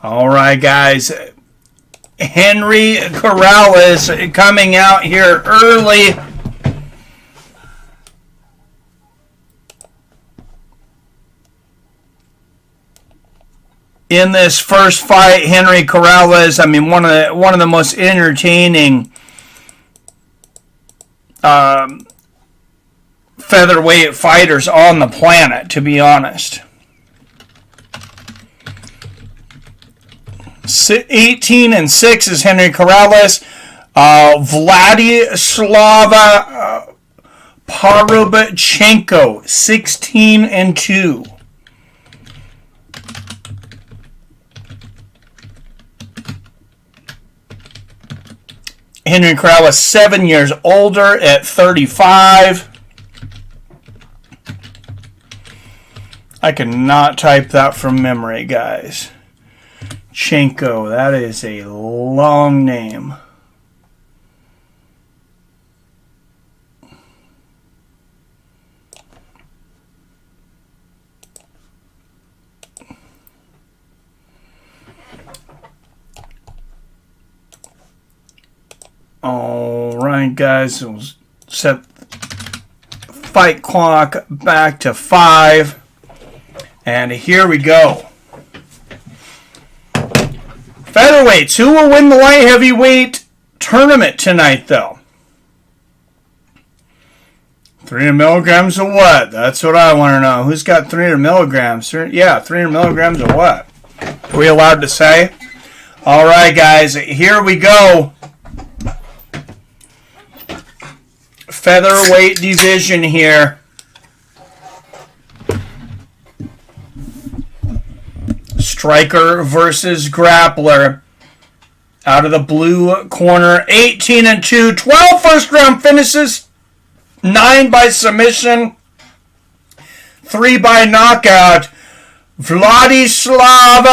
All right, guys. Henry Corrales coming out here early. In this first fight, Henry Corrales, I mean, one of the most entertaining featherweight fighters on the planet, to be honest. 18-6 is Henry Corrales. Vladislav Parachinko, 16-2. Henry Corrales, 7 years older at 35. I cannot type that from memory, guys. Chenko, that is a long name. All right, guys, we'll set fight clock back to 5. And here we go. Featherweights, who will win the light heavyweight tournament tonight, though? 300 milligrams of what? That's what I want to know. Who's got 300 milligrams? Yeah, 300 milligrams of what? Are we allowed to say? All right, guys, here we go. Featherweight division here. Striker versus grappler. Out of the blue corner, 18-2, 12 first round finishes, 9 by submission, 3 by knockout. Vladislav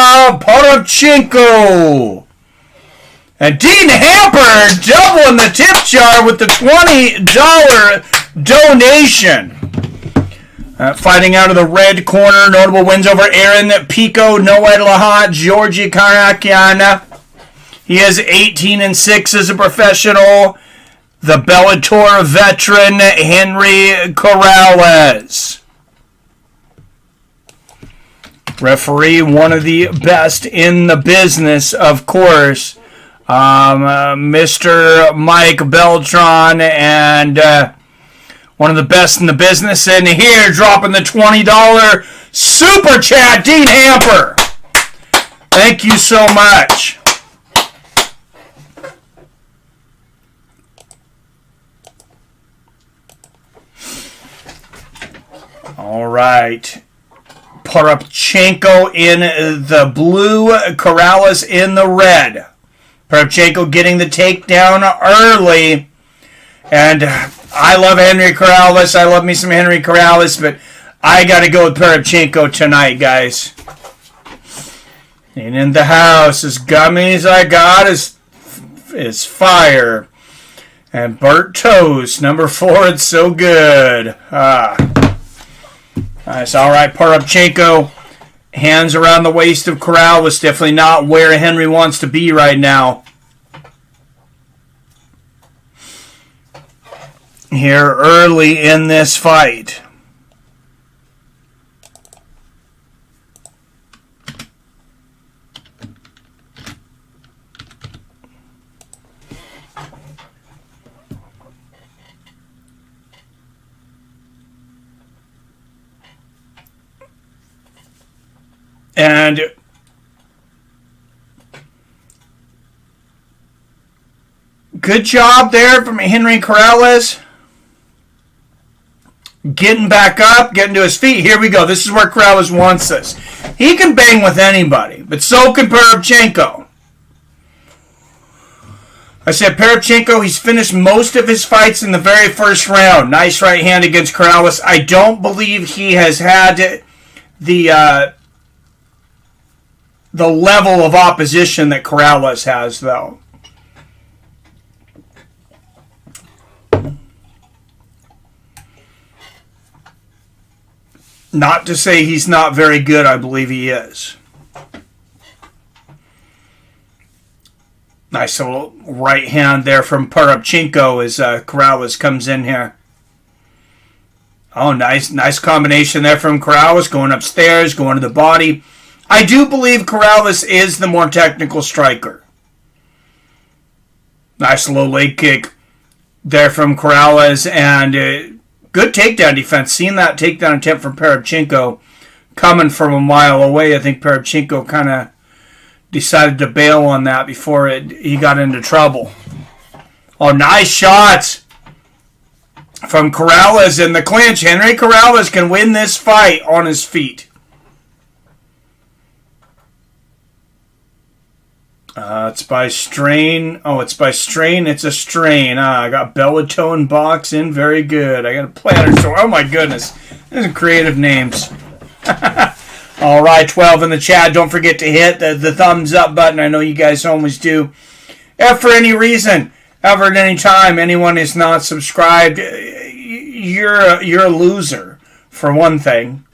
Parachinko. And Dean Hamper doubling the tip jar with the $20 donation. Fighting out of the red corner, notable wins over Aaron Pico, Noed Lahat, Georgi Karakiana. He is 18-6 as a professional. The Bellator veteran, Henry Corrales. Referee, one of the best in the business, of course. Mr. Mike Beltran, and one of the best in the business. And here, dropping the $20 super chat, Dean Hamper. Thank you so much. All right. Parachinko in the blue, Corrales in the red. Parachinko getting the takedown early. And I love Henry Corrales. I love me some Henry Corrales, but I got to go with Parachinko tonight, guys. And in the house, as gummies I got is fire. And Burt Toast, number 4, it's so good. Nice. All right, Parachinko. Hands around the waist of Corrales. Definitely not where Henry wants to be right now. Here early in this fight. And good job there from Henry Corrales. Getting back up, getting to his feet. Here we go. This is where Corrales wants us. He can bang with anybody, but so can Parachinko. I said Parachinko, he's finished most of his fights in the very first round. Nice right hand against Corrales. I don't believe he has had the level of opposition that Corrales has, though. Not to say he's not very good. I believe he is. Nice little right hand there from Parachinko as Corrales comes in here. Oh, nice combination there from Corrales, going upstairs, going to the body. I do believe Corrales is the more technical striker. Nice little leg kick there from Corrales, and good takedown defense. Seeing that takedown attempt from Parachinko coming from a mile away, I think Parachinko kind of decided to bail on that before he got into trouble. Oh, nice shots from Corrales in the clinch. Henry Corrales can win this fight on his feet. It's by strain. Oh, it's by strain. It's a strain. I got Bellator box in. Very good. I got a planner store. Oh, my goodness. These are creative names. All right, 12 in the chat. Don't forget to hit the thumbs up button. I know you guys always do. If for any reason, ever at any time, anyone is not subscribed, you're a loser, for one thing.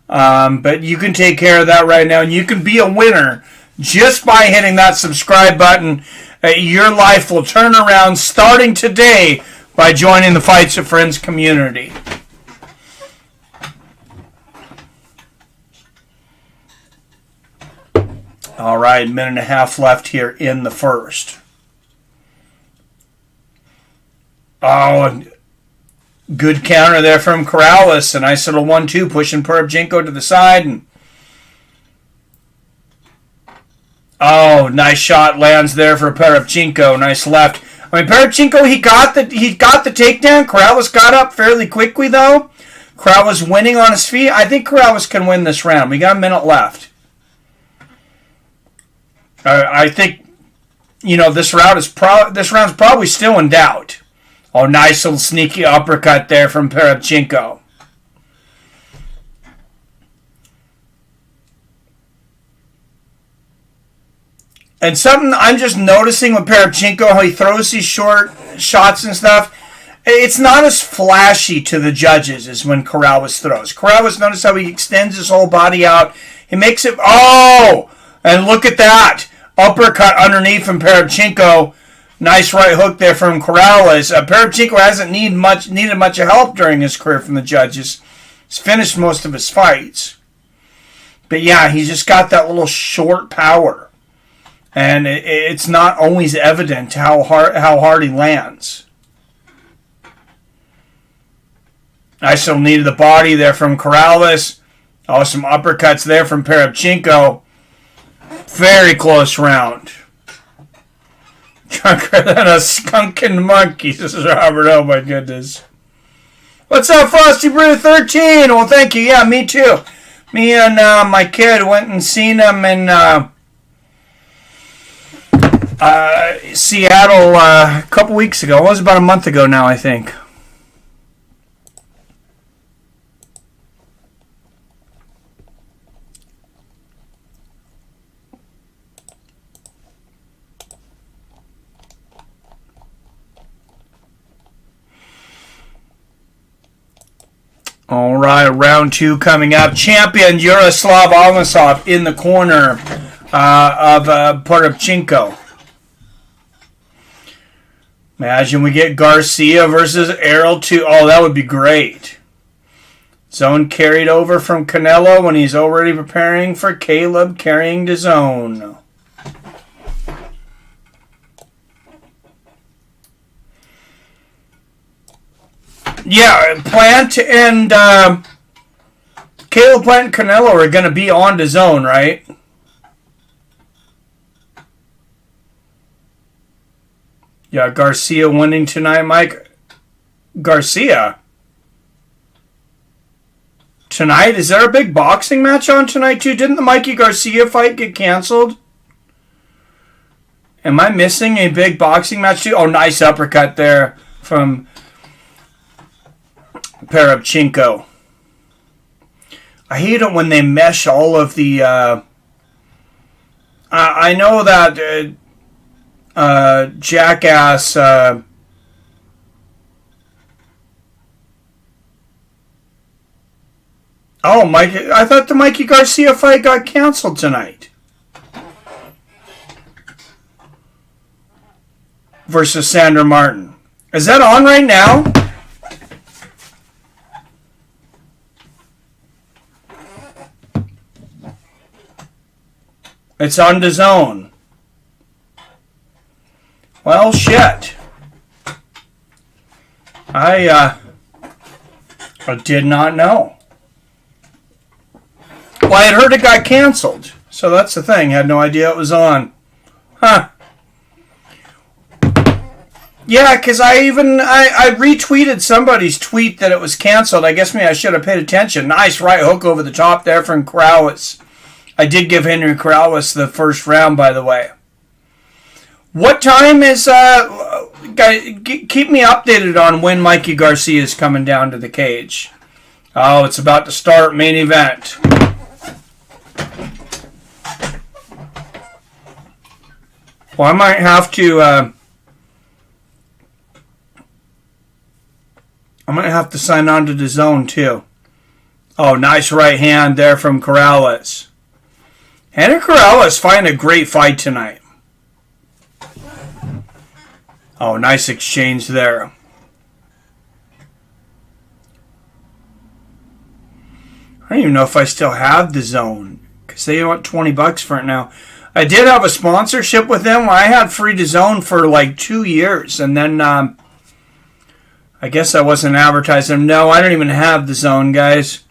But you can take care of that right now, and you can be a winner just by hitting that subscribe button. Your life will turn around starting today by joining the Fights with Friends community. All right, minute and a half left here in the first. Oh, good counter there from Corrales. A nice little 1-2, pushing Parachinko to the side. And oh, nice shot lands there for Parachinko. Nice left. I mean, Parachinko, he got the takedown. Corrales got up fairly quickly, though. Corrales winning on his feet. I think Corrales can win this round. We got a minute left. I think, this round's probably still in doubt. Oh, nice little sneaky uppercut there from Parachinko. And something I'm just noticing with Parachinko, how he throws these short shots and stuff, it's not as flashy to the judges as when Corrales throws. Corrales, notice how he extends his whole body out. He makes it, and look at that. Uppercut underneath from Parachinko. Nice right hook there from Corrales. Parachinko hasn't needed much help during his career from the judges. He's finished most of his fights. But yeah, he's just got that little short power. And it's not always evident how hard he lands. Nice little knee to the body there from Corrales. Oh, some uppercuts there from Parachinko. Very close round. Drunker than a skunking monkey, says Robert. Oh my goodness. What's up, Frosty Brew 13? Well, thank you. Yeah, me too. Me and my kid went and seen him in Seattle a couple weeks ago. It was about a month ago now, I think. All right, round 2 coming up. Champion Yaroslav Almasov in the corner of Parachinko. Imagine we get Garcia versus Errol 2. Oh, that would be great. Zone carried over from Canelo when he's already preparing for Caleb carrying to zone. Yeah, Plant and Caleb Plant and Canelo are going to be on to zone, right? Yeah, Garcia winning tonight, Mike. Garcia? Tonight? Is there a big boxing match on tonight, too? Didn't the Mikey Garcia fight get canceled? Am I missing a big boxing match, too? Oh, nice uppercut there from Parachinko. I hate it when they mesh all of the... I know that Jackass... Oh, Mike! I thought the Mikey Garcia fight got canceled tonight. versus Sandra Martin. Is that on right now? It's on DAZN. Well, shit. I did not know. Well, I had heard it got canceled. So that's the thing. I had no idea it was on. Huh. Yeah, because I retweeted somebody's tweet that it was canceled. I guess maybe I should have paid attention. Nice right hook over the top there from Corrales. I did give Henry Corrales the first round, by the way. What time is... keep me updated on when Mikey Garcia is coming down to the cage. Oh, it's about to start. Main event. Well, I might have to... I'm going to have to sign on to DAZN too. Oh, nice right hand there from Corrales. Henry Corrales fighting a great fight tonight. Oh, nice exchange there. I don't even know if I still have DAZN, because they want $20 for it now. I did have a sponsorship with them. I had free DAZN for like 2 years, and then I guess I wasn't advertising. No, I don't even have DAZN, guys.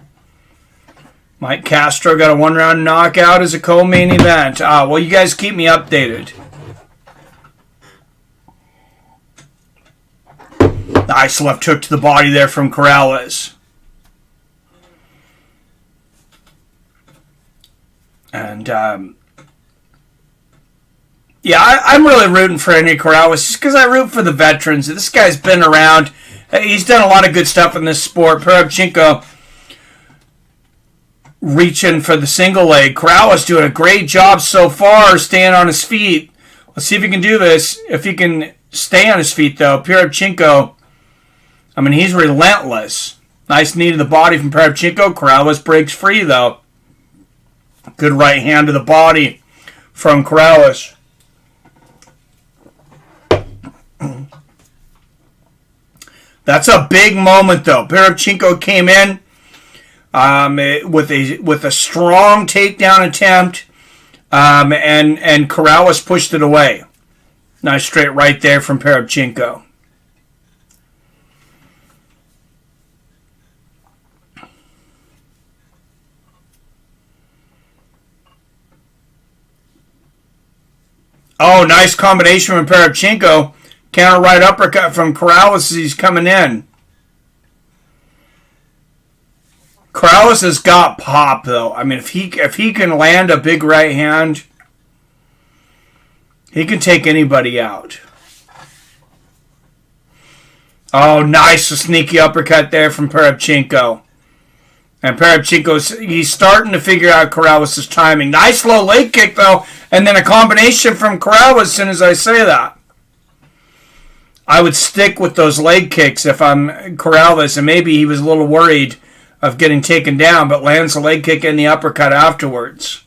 Mike Castro got a one-round knockout as a co-main event. Well, you guys keep me updated. Nice left hook to the body there from Corrales. And, yeah, I'm really rooting for Henry Corrales just because I root for the veterans. This guy's been around. He's done a lot of good stuff in this sport. Parachinko reaching for the single leg. Corrales doing a great job so far staying on his feet. Let's see if he can do this. If he can stay on his feet, though. Parachinko, I mean, he's relentless. Nice knee to the body from Parachinko. Corrales breaks free, though. Good right hand to the body from Corrales. That's a big moment, though. Parachinko came in with a strong takedown attempt, and Corrales pushed it away. Nice straight right there from Parachinko. Oh, nice combination from Parachinko. Counter right uppercut from Corrales as he's coming in. Corrales has got pop, though. I mean, if he can land a big right hand, he can take anybody out. Oh, nice. A sneaky uppercut there from Parachinko. And Parachinko's, he's starting to figure out Corrales' timing. Nice low leg kick, though. And then a combination from Corrales as soon as I say that. I would stick with those leg kicks if I'm Corrales, and maybe he was a little worried of getting taken down, but lands a leg kick and the uppercut afterwards.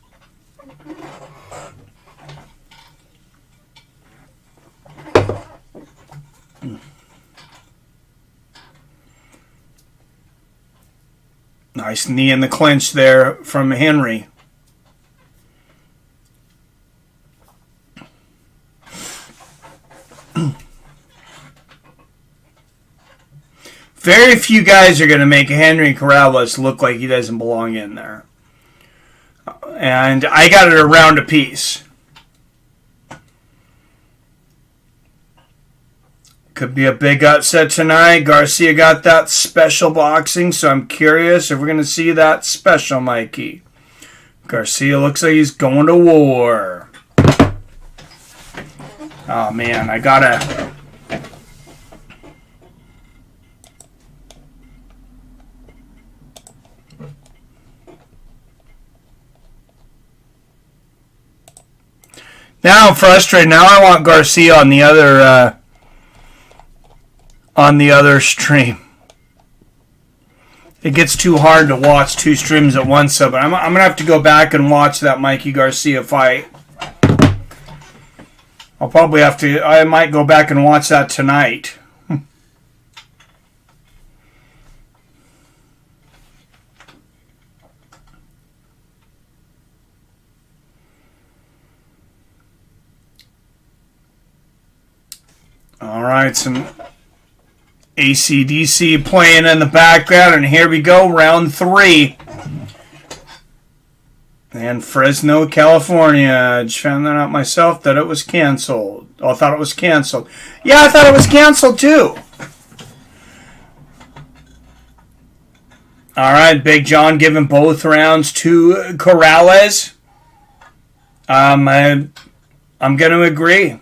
Nice knee in the clinch there from Henry. Very few guys are going to make Henry Corrales look like he doesn't belong in there. And I got it a round apiece. Could be a big upset tonight. Garcia got that special boxing, so I'm curious if we're going to see that special, Mikey. Garcia looks like he's going to war. Oh, man, I got to... Now I'm frustrated. Now I want Garcia on the other stream. It gets too hard to watch two streams at once, so but I'm gonna have to go back and watch that Mikey Garcia fight. I'll probably have to, I might go back and watch that tonight. All right, some AC/DC playing in the background, and here we go, round 3. And Fresno, California. Just found that out myself that it was canceled. Oh, I thought it was canceled. Yeah, I thought it was canceled too. All right, Big John giving both rounds to Corrales. I'm going to agree.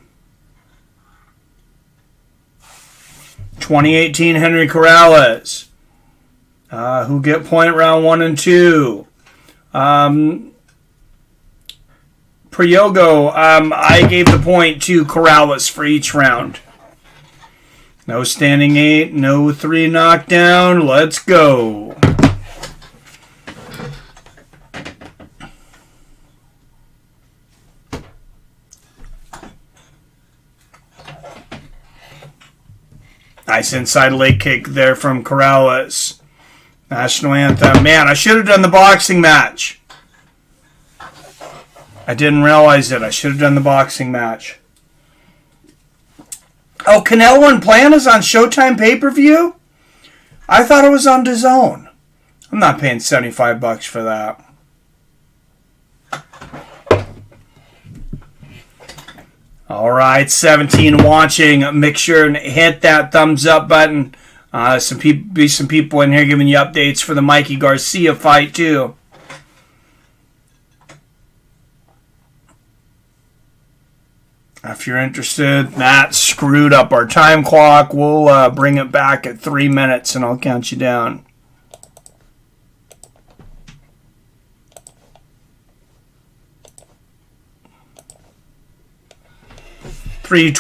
2018 Henry Corrales. Who get point round 1 and 2. Priogo, I gave the point to Corrales for each round. No standing 8, no 3 knockdown. Let's go. Nice inside leg kick there from Corrales. National anthem. Man, I should have done the boxing match. I didn't realize it. I should have done the boxing match. Oh, Canelo and Plant is on Showtime pay-per-view? I thought it was on DAZN. I'm not paying $75 for that. All right, 17 watching. Make sure and hit that thumbs up button. Some people in here giving you updates for the Mikey Garcia fight too. If you're interested, Matt screwed up our time clock. We'll bring it back at 3 minutes and I'll count you down. $326,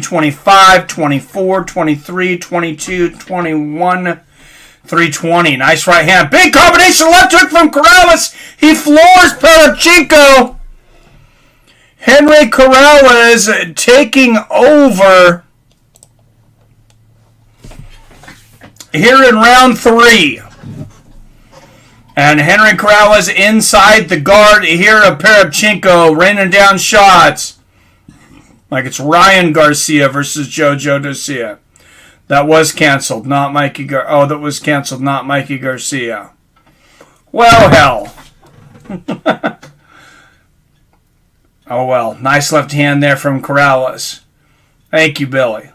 $325, $24, $23, $22, $21, $320. Nice right hand. Big combination left hook from Corrales. He floors Parachinko. Henry Corrales taking over here in round 3. And Henry Corrales inside the guard here of Parachinko, raining down shots. Like it's Ryan Garcia versus Jojo Garcia. That was canceled, not Mikey that was canceled, not Mikey Garcia. Well, hell. Oh, well. Nice left hand there from Corrales. Thank you, Billy.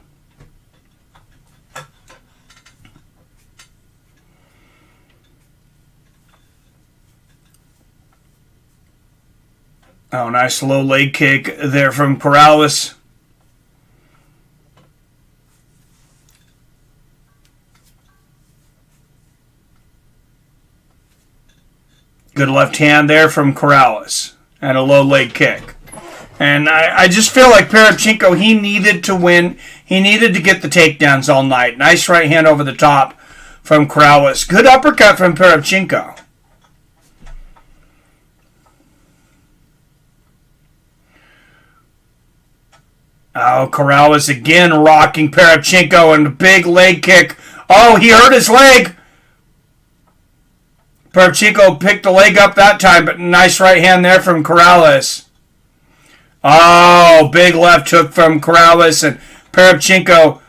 Oh, nice low leg kick there from Corrales. Good left hand there from Corrales. And a low leg kick. And I just feel like Parachinko, he needed to win. He needed to get the takedowns all night. Nice right hand over the top from Corrales. Good uppercut from Parachinko. Oh, Corrales again rocking Parachinko and a big leg kick. Oh, he hurt his leg. Parachinko picked the leg up that time, but nice right hand there from Corrales. Oh, big left hook from Corrales and Parachinko.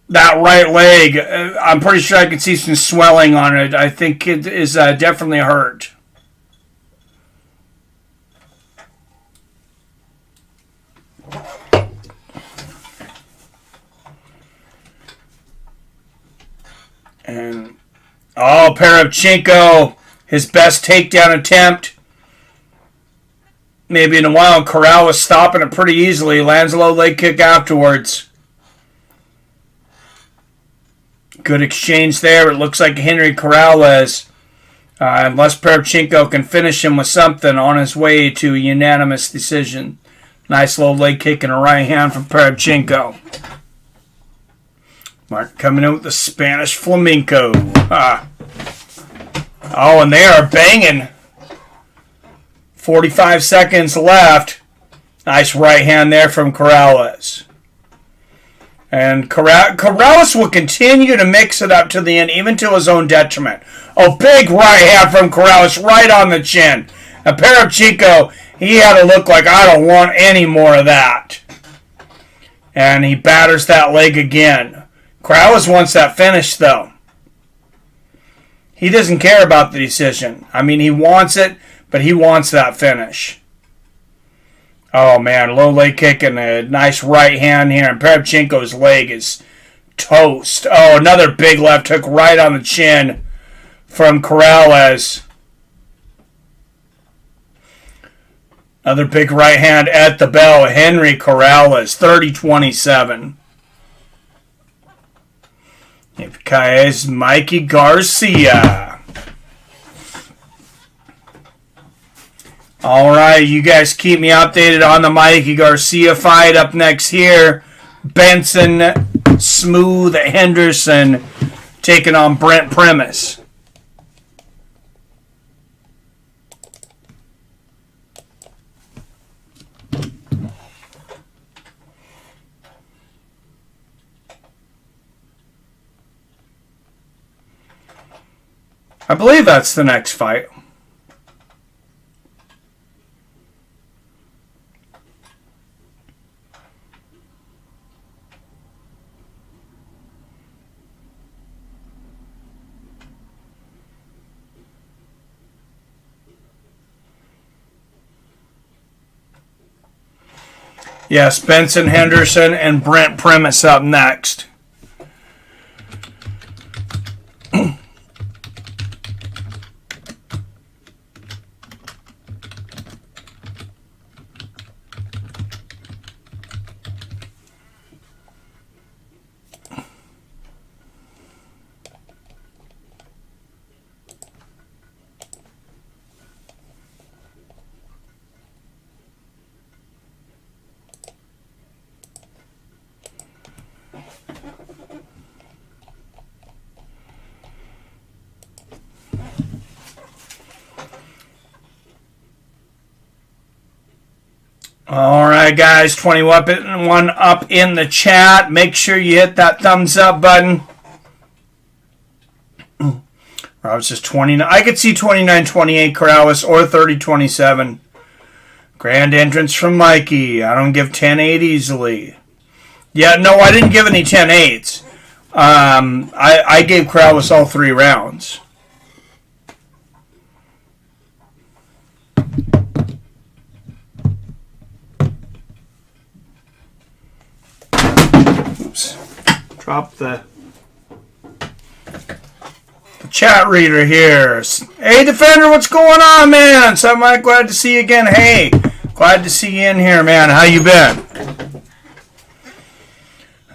That right leg, I'm pretty sure I can see some swelling on it. I think it is definitely hurt. And, oh, Parachinko, his best takedown attempt. Maybe in a while. Corrales stopping it pretty easily. Lands a low leg kick afterwards. Good exchange there. It looks like Henry Corrales, unless Parachinko can finish him with something, on his way to a unanimous decision. Nice low leg kick and a right hand from Parachinko. Mark coming in with the Spanish flamenco. Oh, and they are banging. 45 seconds left. Nice right hand there from Corrales. And Corrales will continue to mix it up to the end, even to his own detriment. A big right hand from Corrales right on the chin. And Parachinko, he had to look like, I don't want any more of that. And he batters that leg again. Corrales wants that finish, though. He doesn't care about the decision. I mean, he wants it, but he wants that finish. Oh, man, low leg kick and a nice right hand here. And Parachinko's leg is toast. Oh, another big left hook right on the chin from Corrales. Another big right hand at the bell. Henry Corrales, 30-27. Guys, Mikey Garcia. All right, you guys keep me updated on the Mikey Garcia fight. Up next here, Benson Smooth Henderson taking on Brent Primus. I believe that's the next fight. Yes, Benson Henderson and Brent Primus up next. All right, guys, 21 up in the chat. Make sure you hit that thumbs up button. I was just 29. I could see 29-28 Corrales or 30-27. Grand entrance from Mikey. I don't give 10-8 easily. Yeah, no, I didn't give any 10-8s. I gave Corrales all 3 rounds. Oops. Drop the chat reader here. Hey, Defender, what's going on, man? So I'm glad to see you again. Hey, glad to see you in here, man. How you been?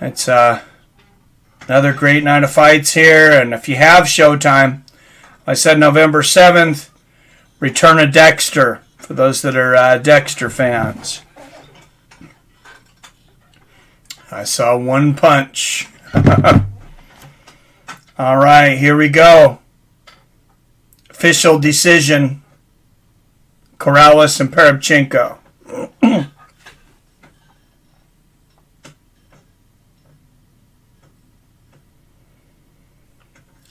It's another great night of fights here. And if you have Showtime, I said November 7th, Return of Dexter, for those that are Dexter fans. I saw one punch. All right, here we go. Official decision. Corrales and Parachinko.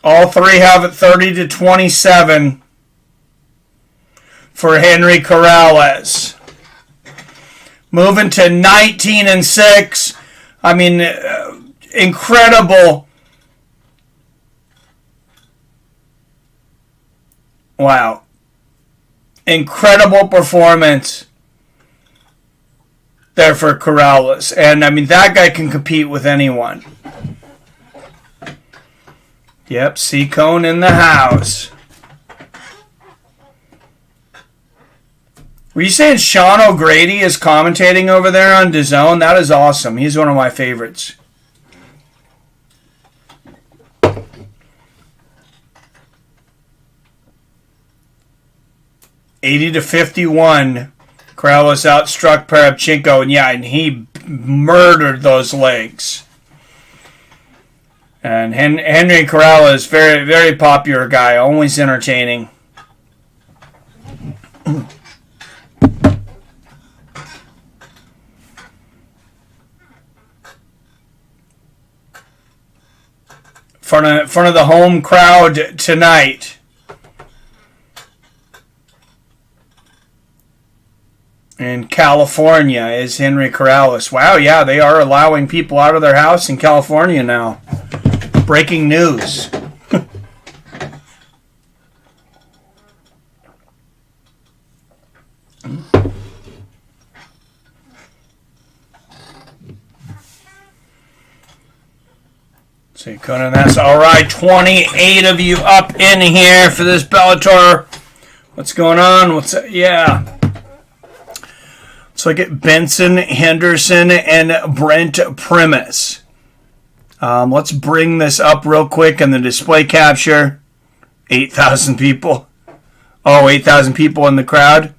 All 3 have it 30-27 for Henry Corrales. Moving to 19-6. I mean, incredible. Wow. Incredible performance there for Corrales. And, I mean, that guy can compete with anyone. Yep, C-Cone in the house. Were you saying Sean O'Grady is commentating over there on DAZN? That is awesome. He's one of my favorites. (80-51). Corrales outstruck Parachinko, and yeah, and he murdered those legs. And Henry Corrales, very, very popular guy, always entertaining. front of the home crowd tonight. In California is Henry Corrales. Wow, yeah, they are allowing people out of their house in California now. Breaking news. See, Conan, that's all right. 28 of you up in here for this Bellator. What's going on? Yeah. Let's look at Benson, Henderson, and Brent Primus. Let's bring this up real quick in the display capture. 8,000 people. Oh, 8,000 people in the crowd.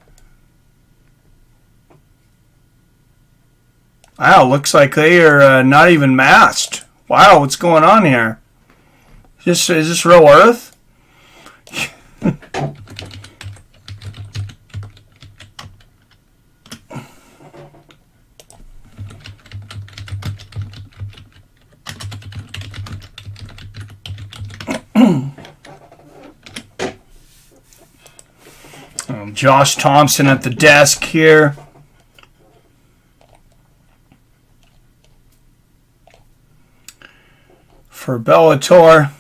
Wow, looks like they are not even masked. Wow, what's going on here? Is this real Earth? Josh Thompson at the desk here. For Bellator.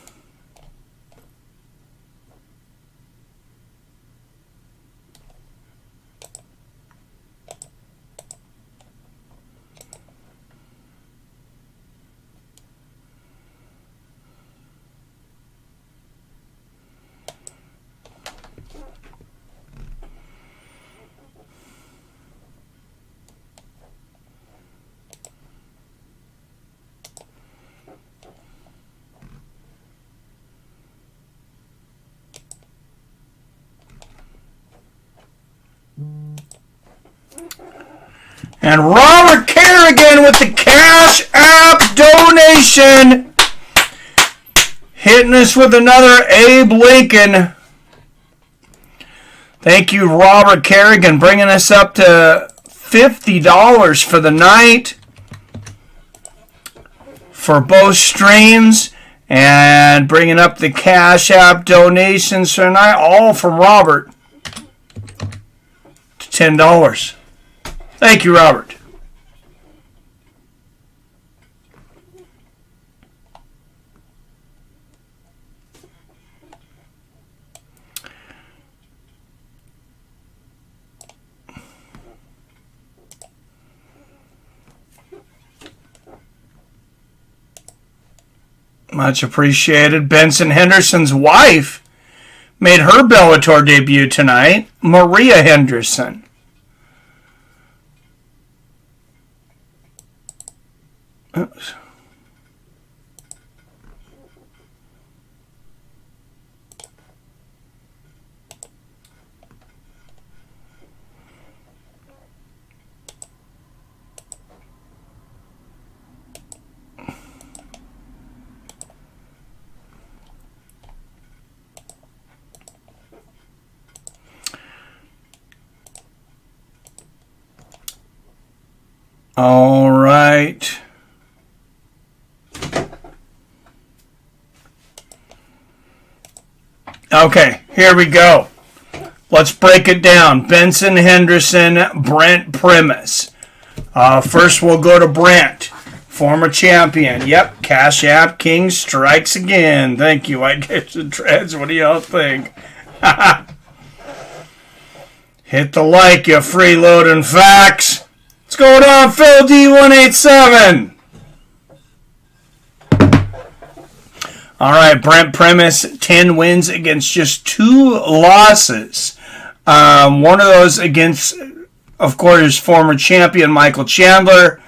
And Robert Kerrigan with the Cash App donation. Hitting us with another Abe Lincoln. Thank you, Robert Kerrigan, bringing us up to $50 for the night for both streams. And bringing up the Cash App donations tonight, all from Robert, to $10. Thank you, Robert. Much appreciated. Benson Henderson's wife made her Bellator debut tonight, Maria Henderson. Oops. All right. Okay, here we go. Let's break it down. Benson Henderson, Brent Primus. First, we'll go to Brent, former champion. Yep, Cash App King strikes again. Thank you, I get the dreads. What do y'all think? Hit the like, you freeloading facts. What's going on, Phil D187? All right, Brent Primus, 10 wins against just 2 losses. One of those against, of course, his former champion, Michael Chandler.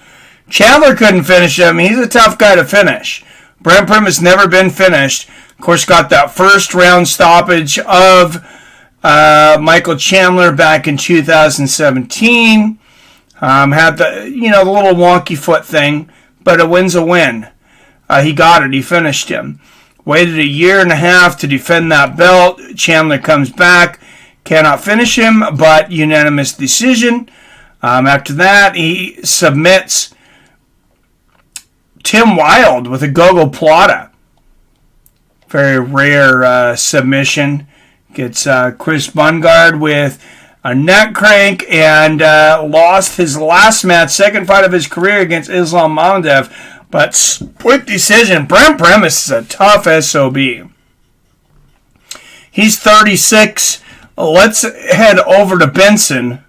Chandler couldn't finish him. He's a tough guy to finish. Brent Primus never been finished. Of course, got that first round stoppage of Michael Chandler back in 2017. Had the the little wonky foot thing, but a win's a win. He got it. He finished him. Waited a year and a half to defend that belt. Chandler comes back, cannot finish him, but unanimous decision. After that, he submits Tim Wilde with a gogo plata. Very rare submission. Gets Chris Bungard with a neck crank and lost his last match, second fight of his career against Islam Mamadaev. But split decision. Brent Primus is a tough SOB. He's 36. Let's head over to Benson.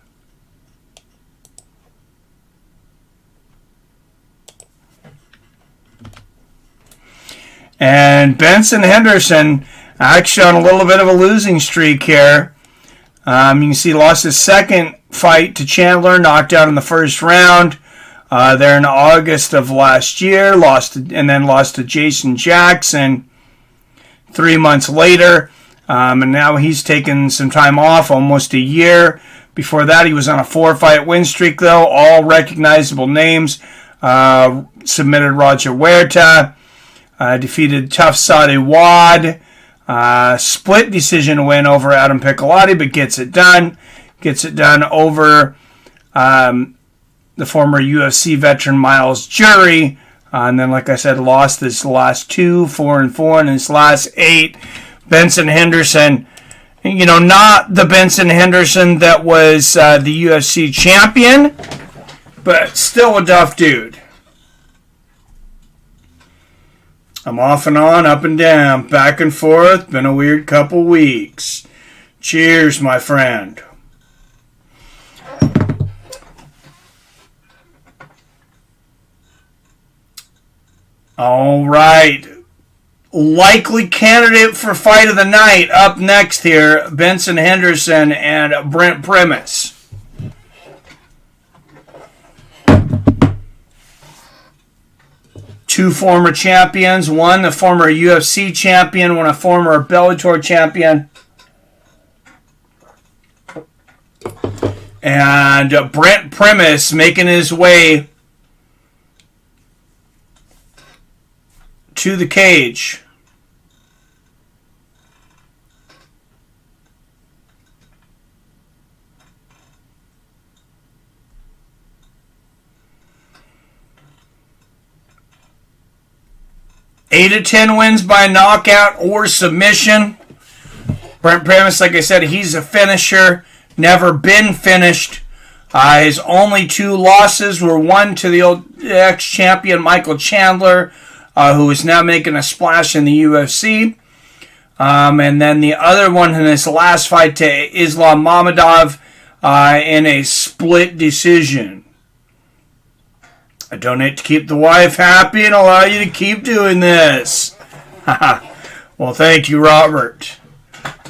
And Benson Henderson actually on a little bit of a losing streak here. You can see he lost his second fight to Chandler, knocked out in the first round. There in August of last year, lost to Jason Jackson 3 months later. And now he's taken some time off, almost a year. Before that, he was on a 4-fight win streak, though. All recognizable names. Submitted Roger Huerta. Defeated Tough Sadi Wad. Split decision win over Adam Piccolotti, but gets it done. Gets it done over the former UFC veteran Miles Jury. And then, like I said, lost his last 2, 4-4, and his last 8. Benson Henderson, not the Benson Henderson that was the UFC champion, but still a tough dude. I'm off and on, up and down, back and forth. Been a weird couple weeks. Cheers, my friend. All right. Likely candidate for fight of the night up next here, Benson Henderson and Brent Primus. Two former champions, one the former UFC champion, one a former Bellator champion. And Brent Primus making his way to the cage. Eight of 10 wins by knockout or submission. Brent Primus, like I said, he's a finisher. Never been finished. His only 2 losses were one to the old ex-champion Michael Chandler, who is now making a splash in the UFC. And then the other one in his last fight to Islam Mamadaev in a split decision. I donate to keep the wife happy and allow you to keep doing this. Well, thank you, Robert.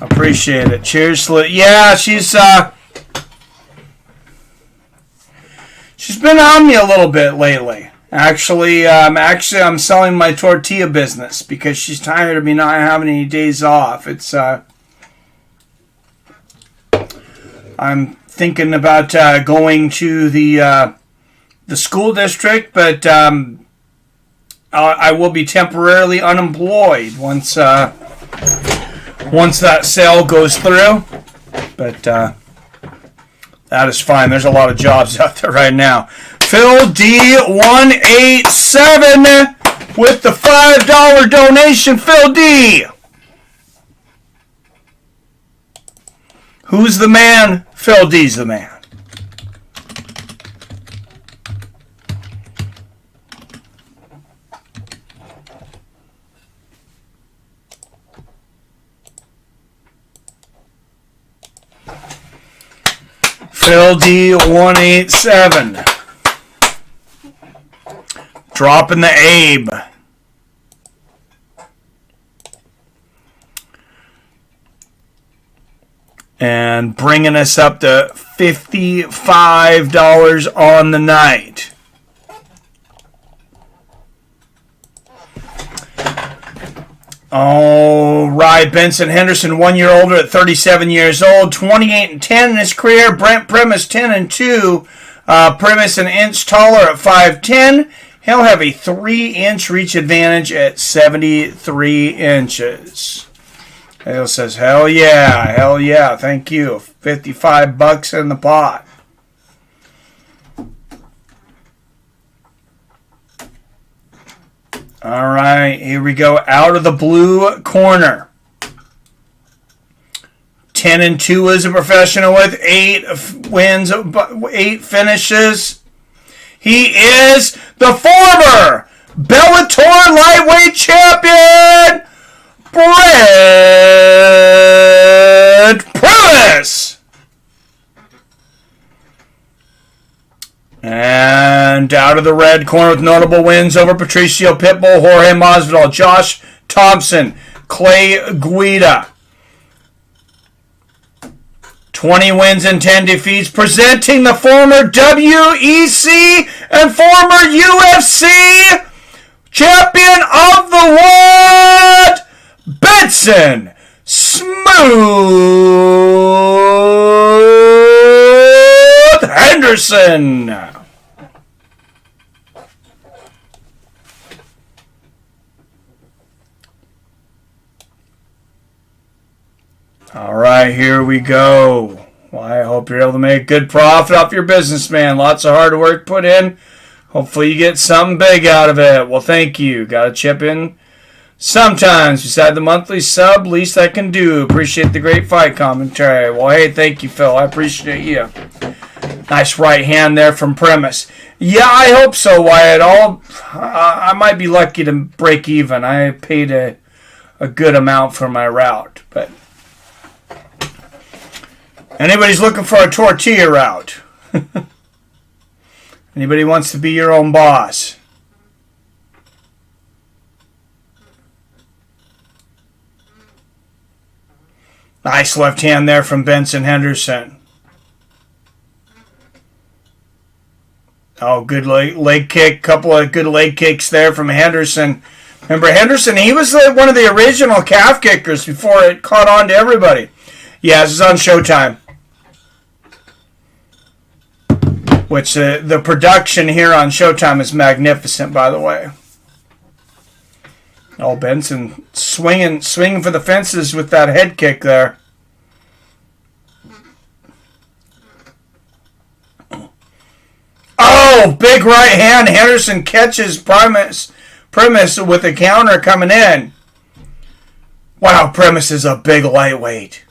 Appreciate it. Cheers. Yeah, she's been on me a little bit lately. Actually, I'm selling my tortilla business because she's tired of me not having any days off. It's I'm thinking about going to the school district, but I will be temporarily unemployed once that sale goes through. But that is fine. There's a lot of jobs out there right now. Phil D187 with the $5 donation. Phil D. Who's the man? Phil D's the man. Phil D187. Dropping the Abe. And bringing us up to $55 on the night. All right, Benson Henderson, 1 year older at 37 years old, 28-10 in his career. Brent Primus, 10-2. Primus an inch taller at 5'10". He'll have a 3-inch reach advantage at 73 inches. Hale says, hell yeah, thank you. $55 in the pot. All right, here we go. Out of the blue corner. 10-2 as a professional with 8 wins, 8 finishes. He is the former Bellator lightweight champion, Primus. And out of the red corner with notable wins over Patricio Pitbull, Jorge Masvidal, Josh Thompson, Clay Guida. 20 wins and 10 defeats, presenting the former WEC and former UFC champion of the world, Benson Smooth Henderson. All right, here we go. Well, I hope you're able to make good profit off your business, man. Lots of hard work put in. Hopefully you get something big out of it. Well, thank you. Got to chip in sometimes. Beside the monthly sub, least I can do. Appreciate the great fight commentary. Well, hey, thank you, Phil. I appreciate you. Nice right hand there from Primus. Yeah, I hope so, Wyatt. I might be lucky to break even. I paid a good amount for my route, but anybody's looking for a tortilla route. Anybody wants to be your own boss. Nice left hand there from Benson Henderson. Oh, good leg kick. Couple of good leg kicks there from Henderson. Remember Henderson? He was one of the original calf kickers before it caught on to everybody. Yeah, this is on Showtime. Which the production here on Showtime is magnificent, by the way. Oh, Benson swinging for the fences with that head kick there. Oh, big right hand. Henderson catches Primus with a counter coming in. Wow, Primus is a big lightweight.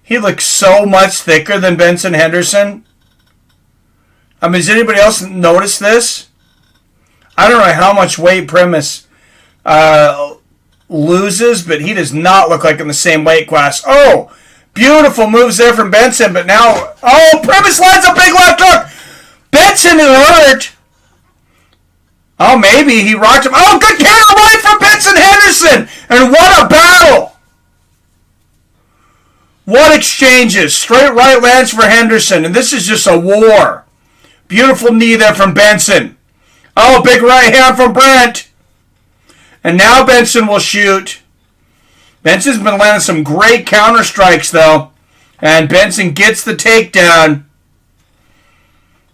He looks so much thicker than Benson Henderson. I mean, does anybody else notice this? I don't know how much weight Primus loses, but he does not look like in the same weight class. Oh, beautiful moves there from Benson, but now, oh, Primus lands a big left hook. Benson is hurt. Oh, maybe he rocked him. Oh, good counter right from Benson Henderson, and what a battle. What exchanges. Straight right lands for Henderson, and this is just a war. Beautiful knee there from Benson. Oh, big right hand from Brent. And now Benson will shoot. Benson's been landing some great counter strikes, though. And Benson gets the takedown.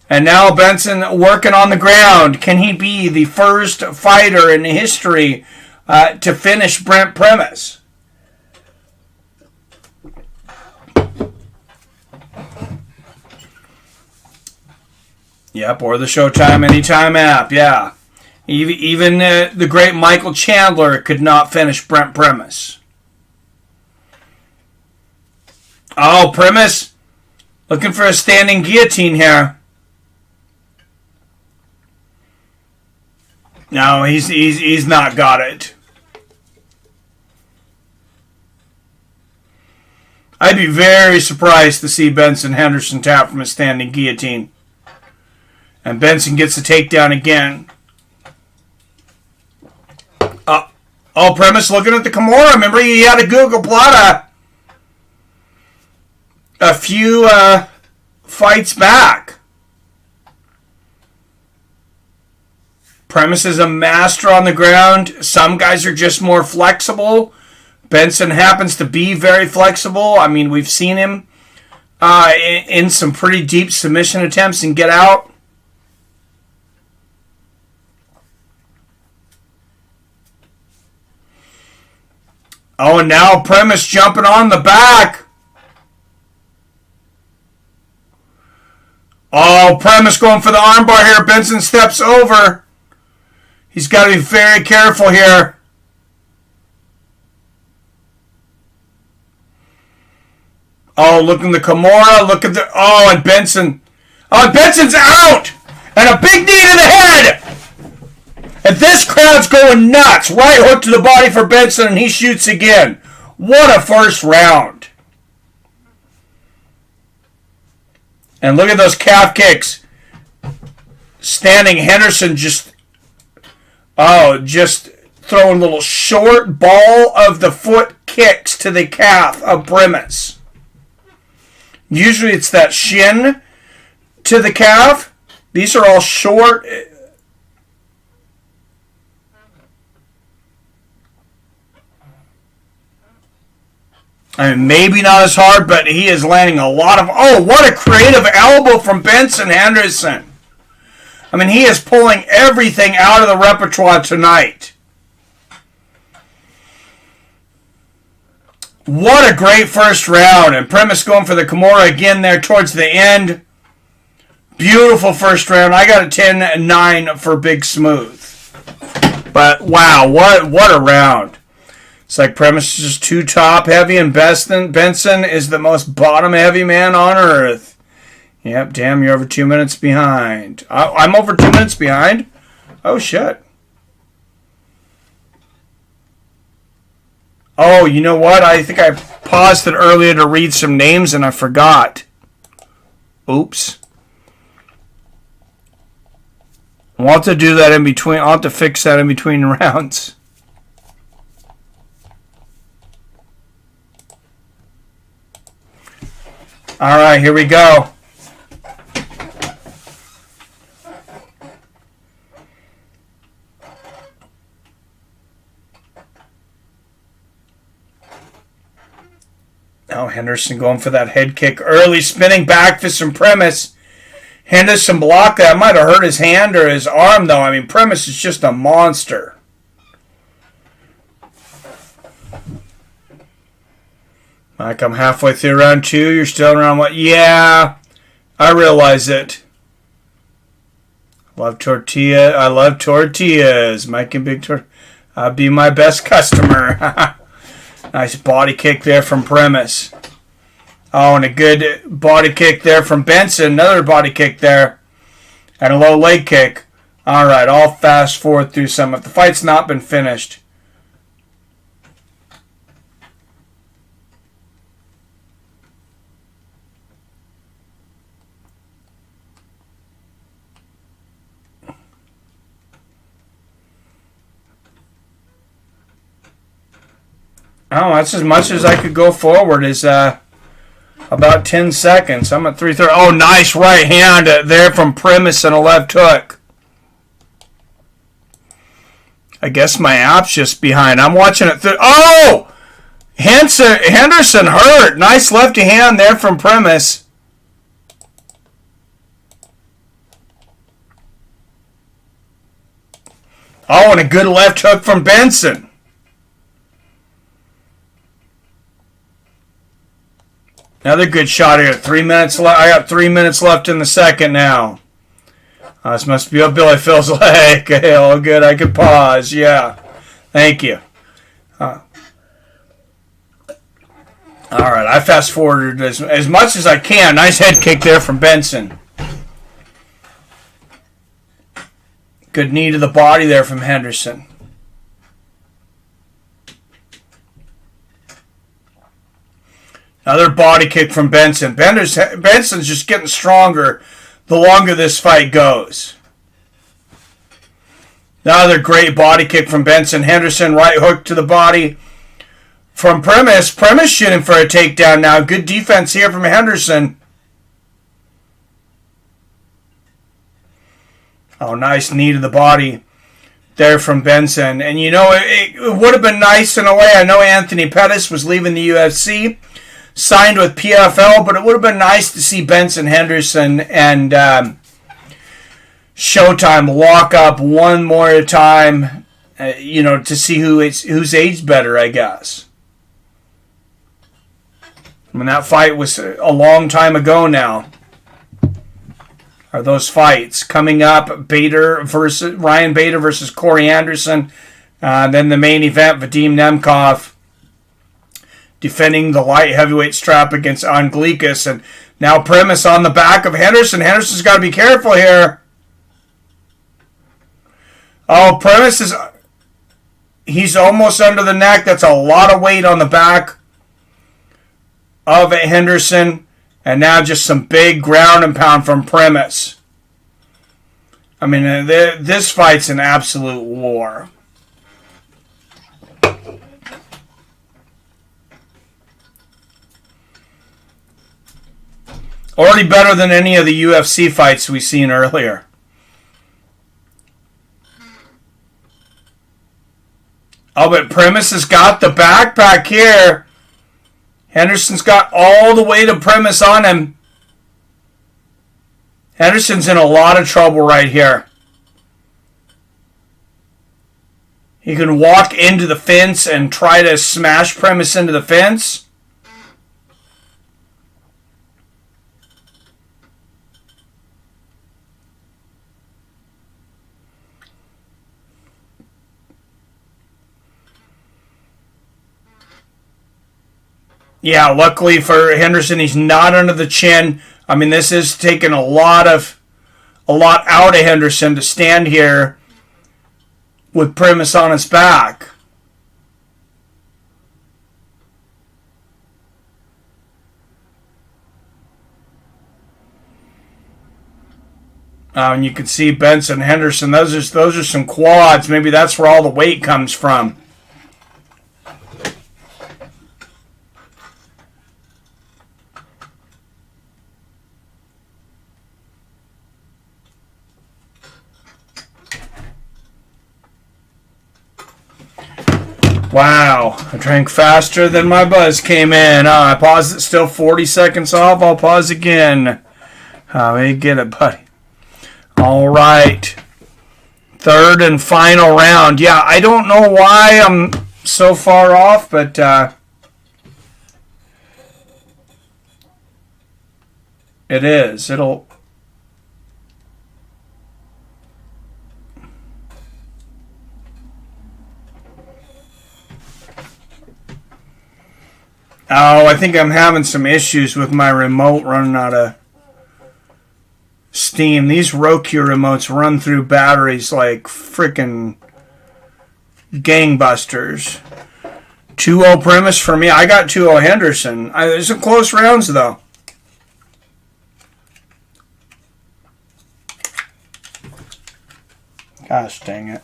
And now Benson working on the ground. Can he be the first fighter in history to finish Brent Primus? Yep, or the Showtime Anytime app, yeah. Even the great Michael Chandler could not finish Brent Primus. Oh, Primus looking for a standing guillotine here. No, he's not got it. I'd be very surprised to see Benson Henderson tap from a standing guillotine. And Benson gets the takedown again. Oh, Primus looking at the Kimura. Remember, he had a Google Plata a few fights back. Primus is a master on the ground. Some guys are just more flexible. Benson happens to be very flexible. I mean, we've seen him in some pretty deep submission attempts and get out. Oh, and now Primus jumping on the back. Oh, Primus going for the armbar here. Benson steps over. He's got to be very careful here. Oh, look at the Kimura. Look at the... Oh, and Benson. Oh, Benson's out! And a big knee to the head! And this crowd's going nuts. Right hook to the body for Benson, and he shoots again. What a first round. And look at those calf kicks. Standing Henderson just throwing little short ball of the foot kicks to the calf of Primus. Usually it's that shin to the calf. These are all short. I mean, maybe not as hard, but he is landing a lot of... Oh, what a creative elbow from Benson Henderson. I mean, he is pulling everything out of the repertoire tonight. What a great first round. And Primus going for the Kimura again there towards the end. Beautiful first round. I got a 10-9 for Big Smooth. But, wow, what a round. It's like Primus is just too top heavy, and Benson is the most bottom heavy man on earth. Yep, damn, you're over 2 minutes behind. I'm over 2 minutes behind? Oh, shit. Oh, you know what? I think I paused it earlier to read some names, and I forgot. Oops. I'll have to do that in between. I'll have to fix that in between rounds. All right, here we go. Now Henderson going for that head kick early, spinning back fist from Primus. Henderson blocked that. Might have hurt his hand or his arm, though. I mean, Primus is just a monster. Mike, I'm halfway through round 2. You're still around what? Yeah, I realize it. Love tortilla. I love tortillas. Mike and Big Tortilla. I'll be my best customer. Nice body kick there from Primus. Oh, and a good body kick there from Benson. Another body kick there. And a low leg kick. All right, I'll fast forward through some. If the fight's not been finished. Oh, that's as much as I could go forward is about 10 seconds. I'm at 3:30. Oh, nice right hand there from Primus and a left hook. I guess my app's just behind. I'm watching it. Oh! Henderson hurt. Nice lefty hand there from Primus. Oh, and a good left hook from Benson. Another good shot here. 3 minutes left. I got 3 minutes left in the second now. This must be up Billy Phil's leg. Okay, all good. I can pause. Yeah. Thank you. All right. I fast forwarded as much as I can. Nice head kick there from Benson. Good knee to the body there from Henderson. Another body kick from Benson. Benson's just getting stronger the longer this fight goes. Another great body kick from Benson. Henderson, right hook to the body from Primus. Primus shooting for a takedown now. Good defense here from Henderson. Oh, nice knee to the body there from Benson. And you know, it would have been nice in a way. I know Anthony Pettis was leaving the UFC. Signed with PFL, but it would have been nice to see Benson Henderson and Showtime lock up one more time, to see who's aged better, I guess. I mean, that fight was a long time ago now. All are those fights coming up. Ryan Bader versus Corey Anderson. Then the main event, Vadim Nemkov defending the light heavyweight strap against Anglickas. And now Primus on the back of Henderson. Henderson's got to be careful here. Oh, Primus is... He's almost under the neck. That's a lot of weight on the back of Henderson. And now just some big ground and pound from Primus. I mean, this fight's an absolute war. Already better than any of the UFC fights we've seen earlier. Oh, but Primus has got the backpack here. Henderson's got all the weight of Primus on him. Henderson's in a lot of trouble right here. He can walk into the fence and try to smash Primus into the fence. Yeah, luckily for Henderson, he's not under the chin. I mean, this is taking a lot out of Henderson to stand here with Primus on his back. And you can see Benson, Henderson. Those are some quads. Maybe that's where all the weight comes from. Wow, I drank faster than my buzz came in. I paused it, still 40 seconds off. I'll pause again. Let me get it, buddy. All right. Third and final round. Yeah, I don't know why I'm so far off, but it is. It'll... Oh, I think I'm having some issues with my remote running out of steam. These Roku remotes run through batteries like freaking gangbusters. 2-0 Primus for me. I got 2-0 Henderson. There's some close rounds, though. Gosh dang it.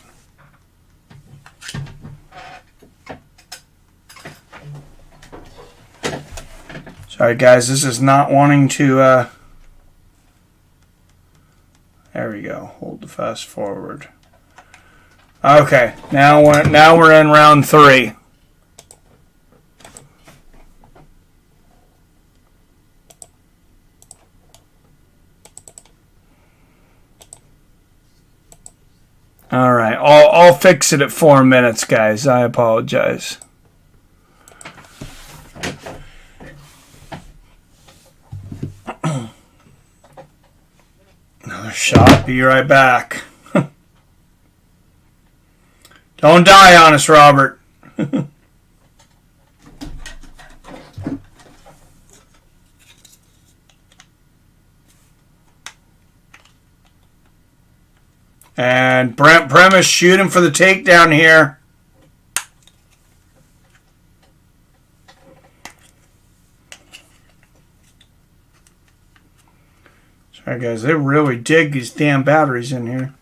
Sorry, guys. This is not wanting to... There we go. Hold the fast forward. Okay. Now we're in round 3. All right. I'll fix it at 4 minutes, guys. I apologize. Another shot. Be right back. Don't die on us, Robert. And Primus shooting for the takedown here. Sorry, guys. They really dig these damn batteries in here.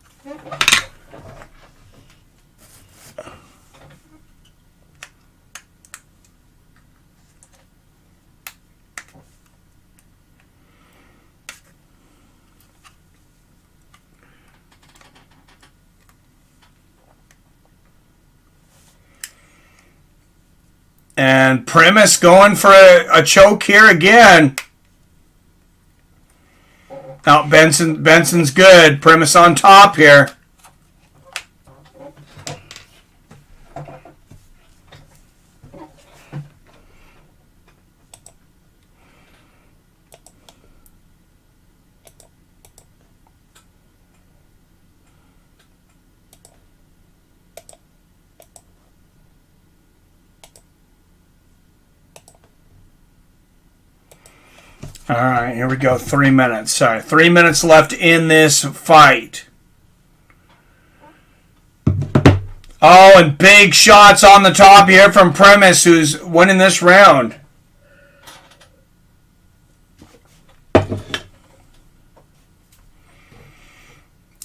And Primus going for a choke here again. Now Benson's good. Primus on top here. All right, here we go. 3 minutes. Sorry, 3 minutes left in this fight. Oh, and big shots on the top here from Primus, who's winning this round.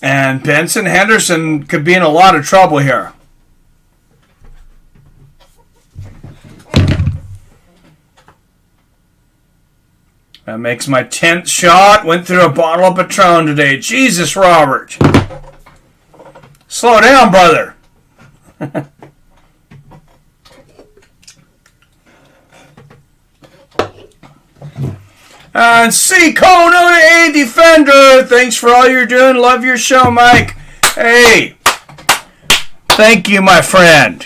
And Benson Henderson could be in a lot of trouble here. That makes my 10th shot. Went through a bottle of Patron today. Jesus, Robert. Slow down, brother. And C. Kona, a defender. Thanks for all you're doing. Love your show, Mike. Hey. Thank you, my friend.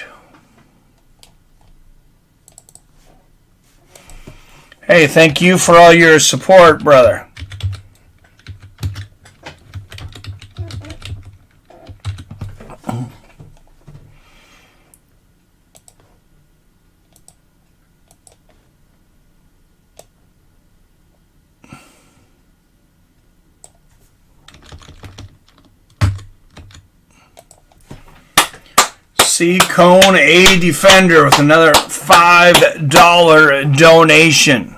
Hey, thank you for all your support, brother. C. Cone, a defender, with another $5 donation.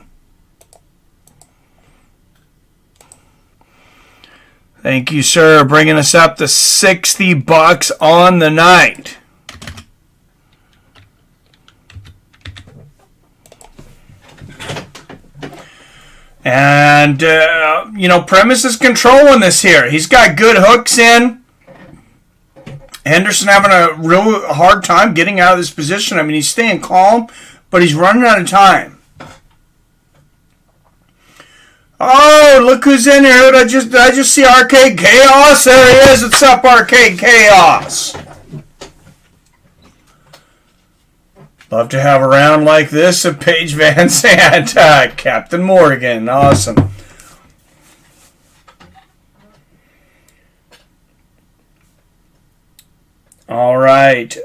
Thank you, sir, bringing us up to $60 on the night. And, Primus is controlling this here. He's got good hooks in. Henderson having a real hard time getting out of this position. I mean, he's staying calm, but he's running out of time. Oh, look who's in here. I just see Arcade Chaos. There he is. What's up, Arcade Chaos? Love to have a round like this of Paige Van Sant. Captain Morgan. Awesome. All right.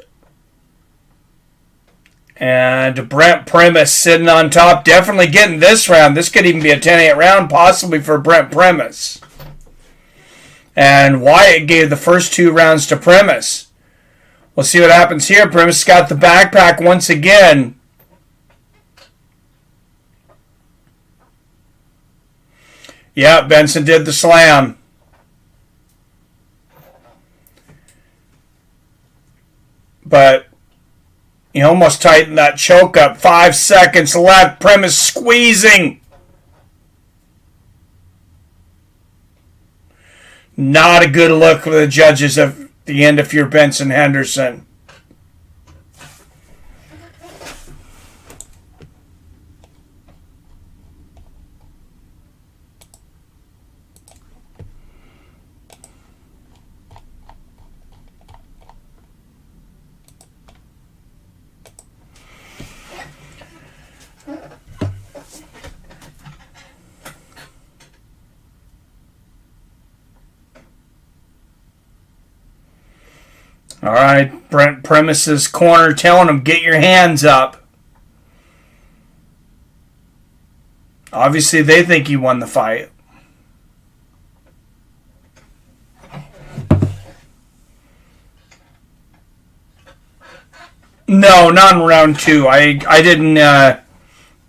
And Brent Primus sitting on top. Definitely getting this round. This could even be a 10-8 round, possibly for Brent Primus. And Wyatt gave the first 2 rounds to Primus. We'll see what happens here. Primus got the backpack once again. Yeah, Benson did the slam. But he almost tightened that choke up. 5 seconds left. Primus squeezing. Not a good look for the judges at the end if you're Benson Henderson. All right, Brent Primus's corner telling him, get your hands up. Obviously, they think he won the fight. No, not in round 2. I didn't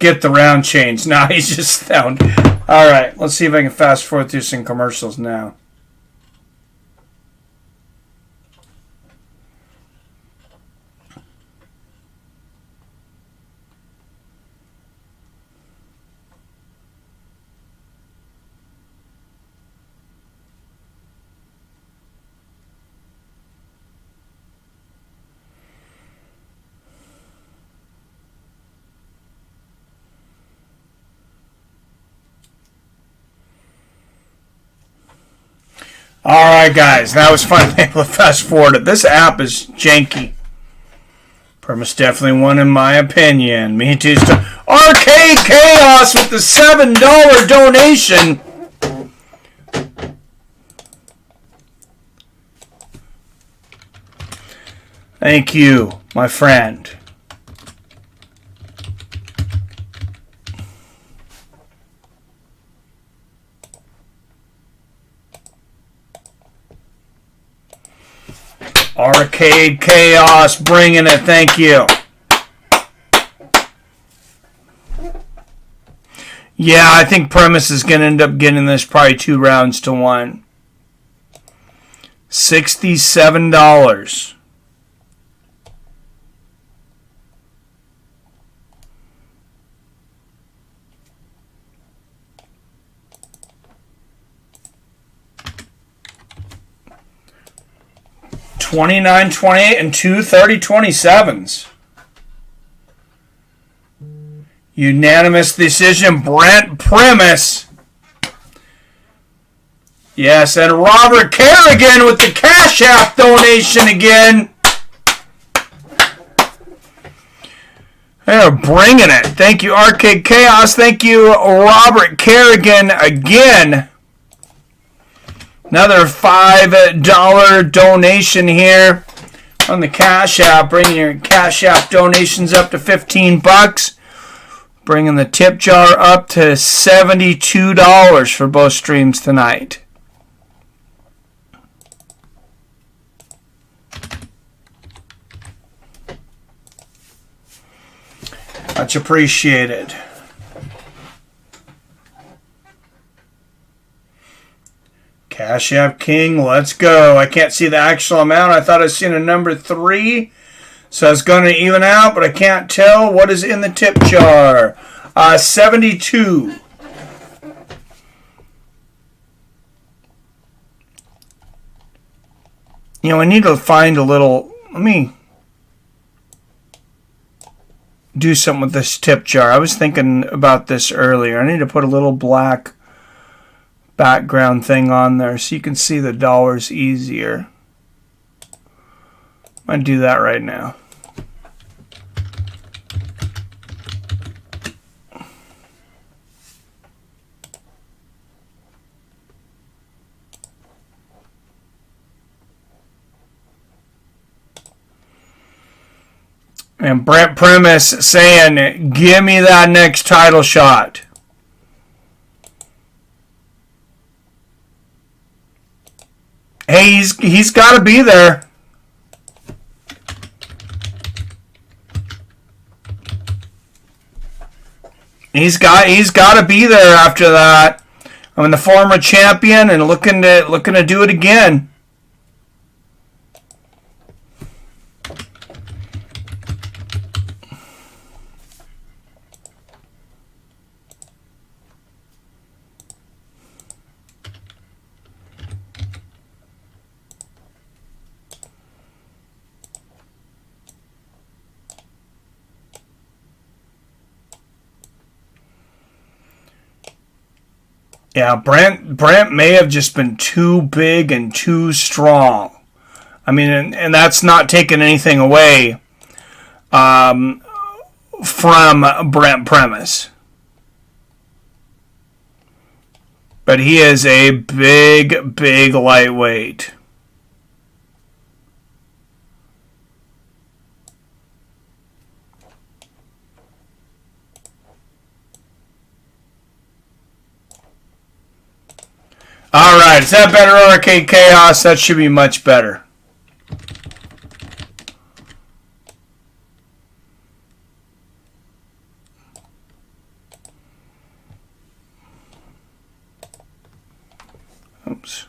get the round change. Now he's just found. All right, let's see if I can fast forward through some commercials now. Alright guys, that was fun able to fast forward it. This app is janky. Primus definitely won in my opinion. Me too. Arcade Chaos with the $7 donation. Thank you, my friend. Arcade Chaos bringing it. Thank you. Yeah, I think Primus is going to end up getting this probably 2 rounds to 1. $67. $29, $28, and 2 30-27s. Unanimous decision, Brent Primus. Yes, and Robert Kerrigan with the Cash App donation again. They're bringing it. Thank you, Arcade Chaos. Thank you, Robert Kerrigan again. Another $5 donation here on the Cash App. Bringing your Cash App donations up to $15. Bringing the tip jar up to $72 for both streams tonight. Much appreciated. Cash App King, let's go. I can't see the actual amount. I thought I seen a number 3. So it's going to even out, but I can't tell what is in the tip jar. 72. You know, I need to find a little... Let me do something with this tip jar. I was thinking about this earlier. I need to put a little black background thing on there so you can see the dollars easier. I'm going to do that right now. And Brent Primus saying, give me that next title shot. Hey, he's got to be there. He's got to be there after that. I mean, the former champion and looking to do it again. Yeah, Brent may have just been too big and too strong. I mean, and that's not taking anything away from Brent Primus. But he is a big, big lightweight. Alright, is that better, Arcade Chaos? That should be much better. Oops.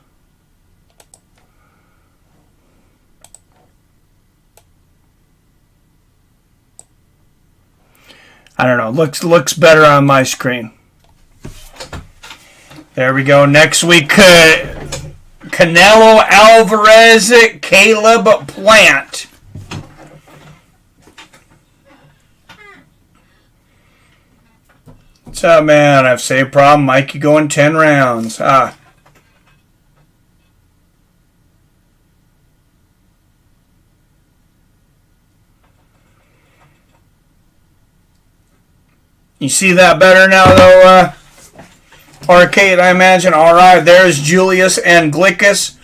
I don't know. Looks better on my screen. There we go. Next week, Canelo Alvarez, Caleb Plant. What's up, man? I've saved problem. Mikey going 10 rounds. You see that better now, though, Arcade, I imagine. All right, there's Julius Anglickas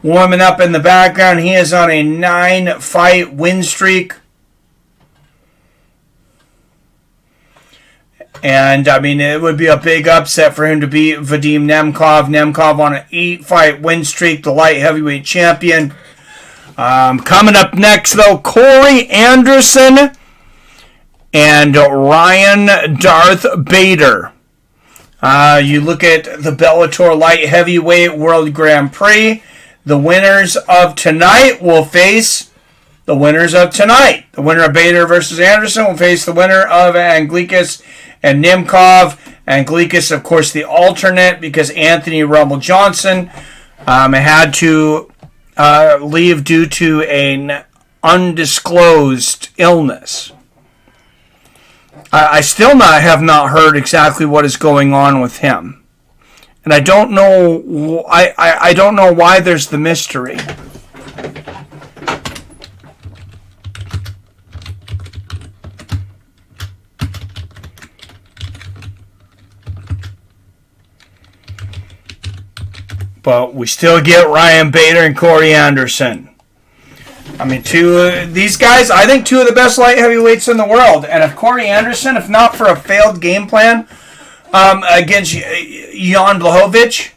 warming up in the background. He is on a 9-fight win streak. And, I mean, it would be a big upset for him to beat Vadim Nemkov. Nemkov on an 8-fight win streak, the light heavyweight champion. Coming up next, though, Corey Anderson and Ryan Darth Bader. You look at the Bellator Light Heavyweight World Grand Prix. The winners of tonight will face the winners of tonight. The winner of Bader versus Anderson will face the winner of Anglickas and Nemkov. Anglickas, of course, the alternate because Anthony Rumble Johnson had to leave due to an undisclosed illness. I still have not heard exactly what is going on with him, and I don't know. I don't know why there's the mystery. But we still get Ryan Bader and Corey Anderson. I mean, these guys, I think two of the best light heavyweights in the world. And if Corey Anderson, if not for a failed game plan against Jan Blachowicz,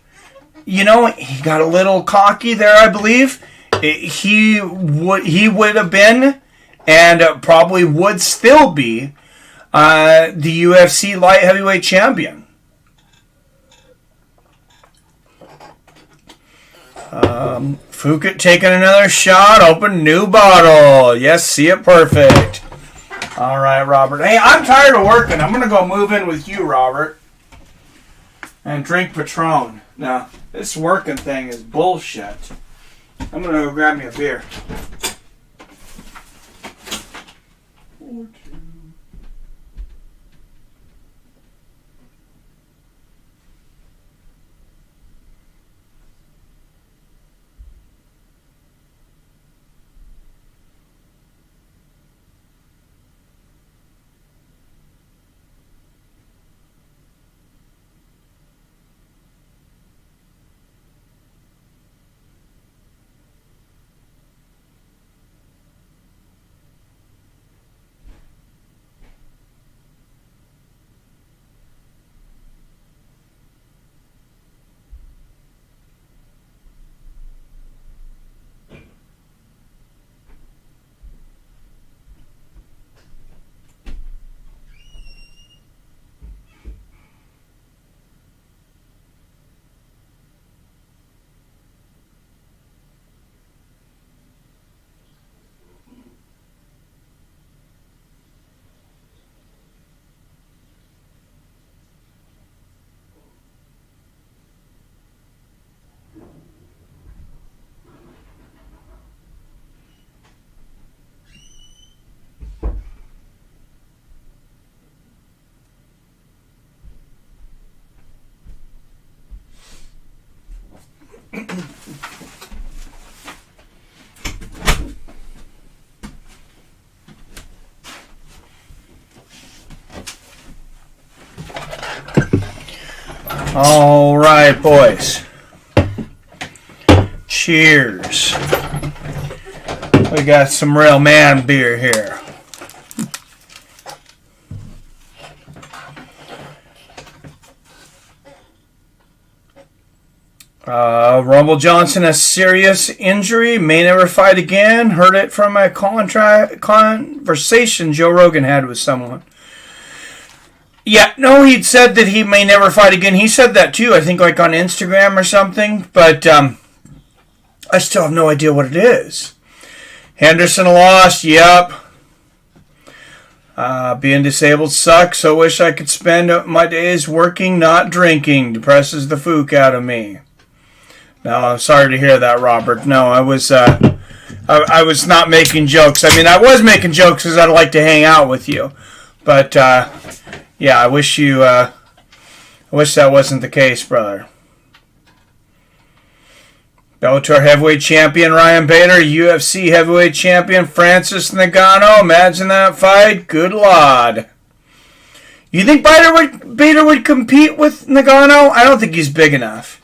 he got a little cocky there, I believe. He would have been, and probably would still be, the UFC light heavyweight champion. Foucault taking another shot. Open new bottle. Yes, see it perfect. All right, Robert. Hey, I'm tired of working. I'm going to go move in with you, Robert, and drink Patron. Now, this working thing is bullshit. I'm going to go grab me a beer. All right, boys. Cheers. We got some real man beer here. Rumble Johnson has serious injury, may never fight again. Heard it from a conversation Joe Rogan had with someone. Yeah, no, he'd said that he may never fight again. He said that too, I think like on Instagram or something. But I still have no idea what it is. Henderson lost, yep. Being disabled sucks, so wish I could spend my days working, not drinking. Depresses the fook out of me. No, sorry to hear that, Robert. No, I was not making jokes. I mean, I was making jokes because I'd like to hang out with you. But, yeah, I wish that wasn't the case, brother. Bellator heavyweight champion Ryan Bader, UFC heavyweight champion Francis Ngannou. Imagine that fight. Good Lord. You think Bader would compete with Ngannou? I don't think he's big enough.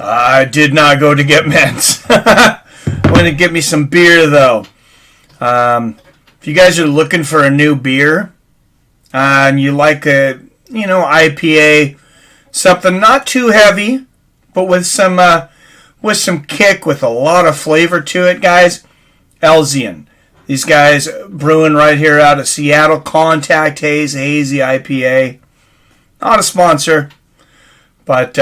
I did not go to get mints. I went to get me some beer, though. If you guys are looking for a new beer, and you like a, IPA, something not too heavy, but with some with some kick, with a lot of flavor to it, guys. Elzian. These guys brewing right here out of Seattle. Contact Haze, Hazy IPA. Not a sponsor, but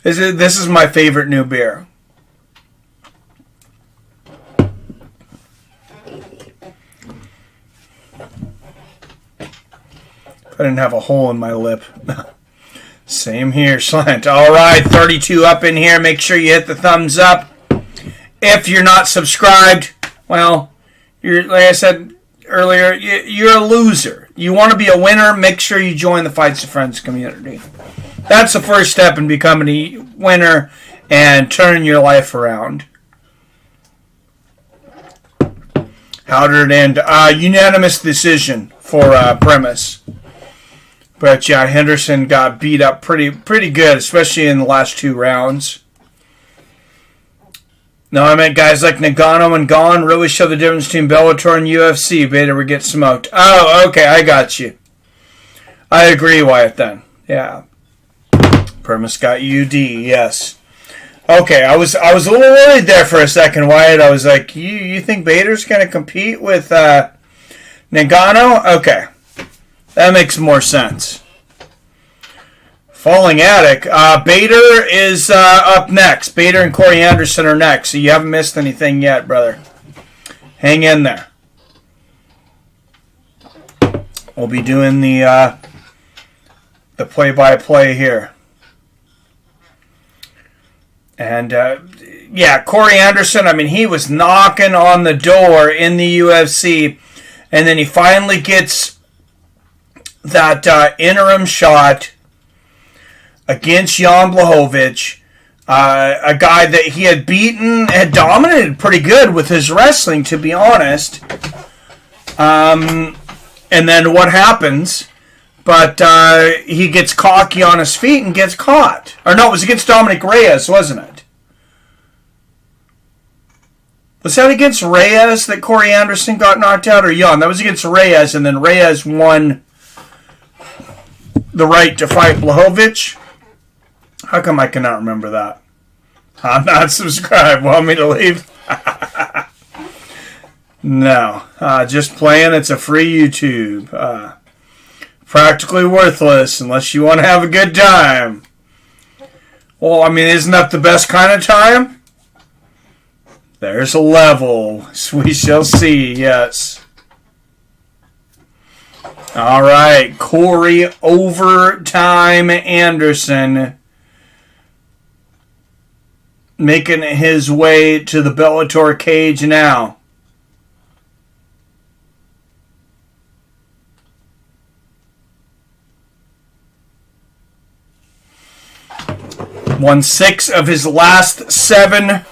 this is my favorite new beer. I didn't have a hole in my lip. Same here, Slant. All right, 32 up in here. Make sure you hit the thumbs up. If you're not subscribed, well, like I said earlier, you're a loser. You want to be a winner, make sure you join the Fights with Friends community. That's the first step in becoming a winner and turning your life around. How did it end? Unanimous decision for Primus. But yeah, Henderson got beat up pretty good, especially in the last 2 rounds. No, I meant guys like Nagano and Gon really show the difference between Bellator and UFC. Beta would get smoked. Oh, okay, I got you. I agree, Wyatt, then. Yeah. Primus got UD, yes. Okay, I was a little worried there for a second, Wyatt. I was like, you think Bader's going to compete with Nagano? Okay. That makes more sense. Falling Attic. Bader is up next. Bader and Corey Anderson are next. So you haven't missed anything yet, brother. Hang in there. We'll be doing the play-by-play here. And, yeah, Corey Anderson, I mean, he was knocking on the door in the UFC. And then he finally gets that interim shot against Jan Blachowicz, a guy that he had beaten, had dominated pretty good with his wrestling, to be honest. And then what happens? But he gets cocky on his feet and gets caught. Or no, it was against Dominic Reyes, wasn't it? Was that against Reyes that Corey Anderson got knocked out, or Jan? That was against Reyes, and then Reyes won the right to fight Blachowicz. How come I cannot remember that? I'm not subscribed. Want me to leave? No. Just playing. It's a free YouTube. Practically worthless unless you want to have a good time. Well, I mean, isn't that the best kind of time? There's a level. We shall see, yes. All right. Corey Overtime Anderson making his way to the Bellator cage now. Won 6 of his last 7.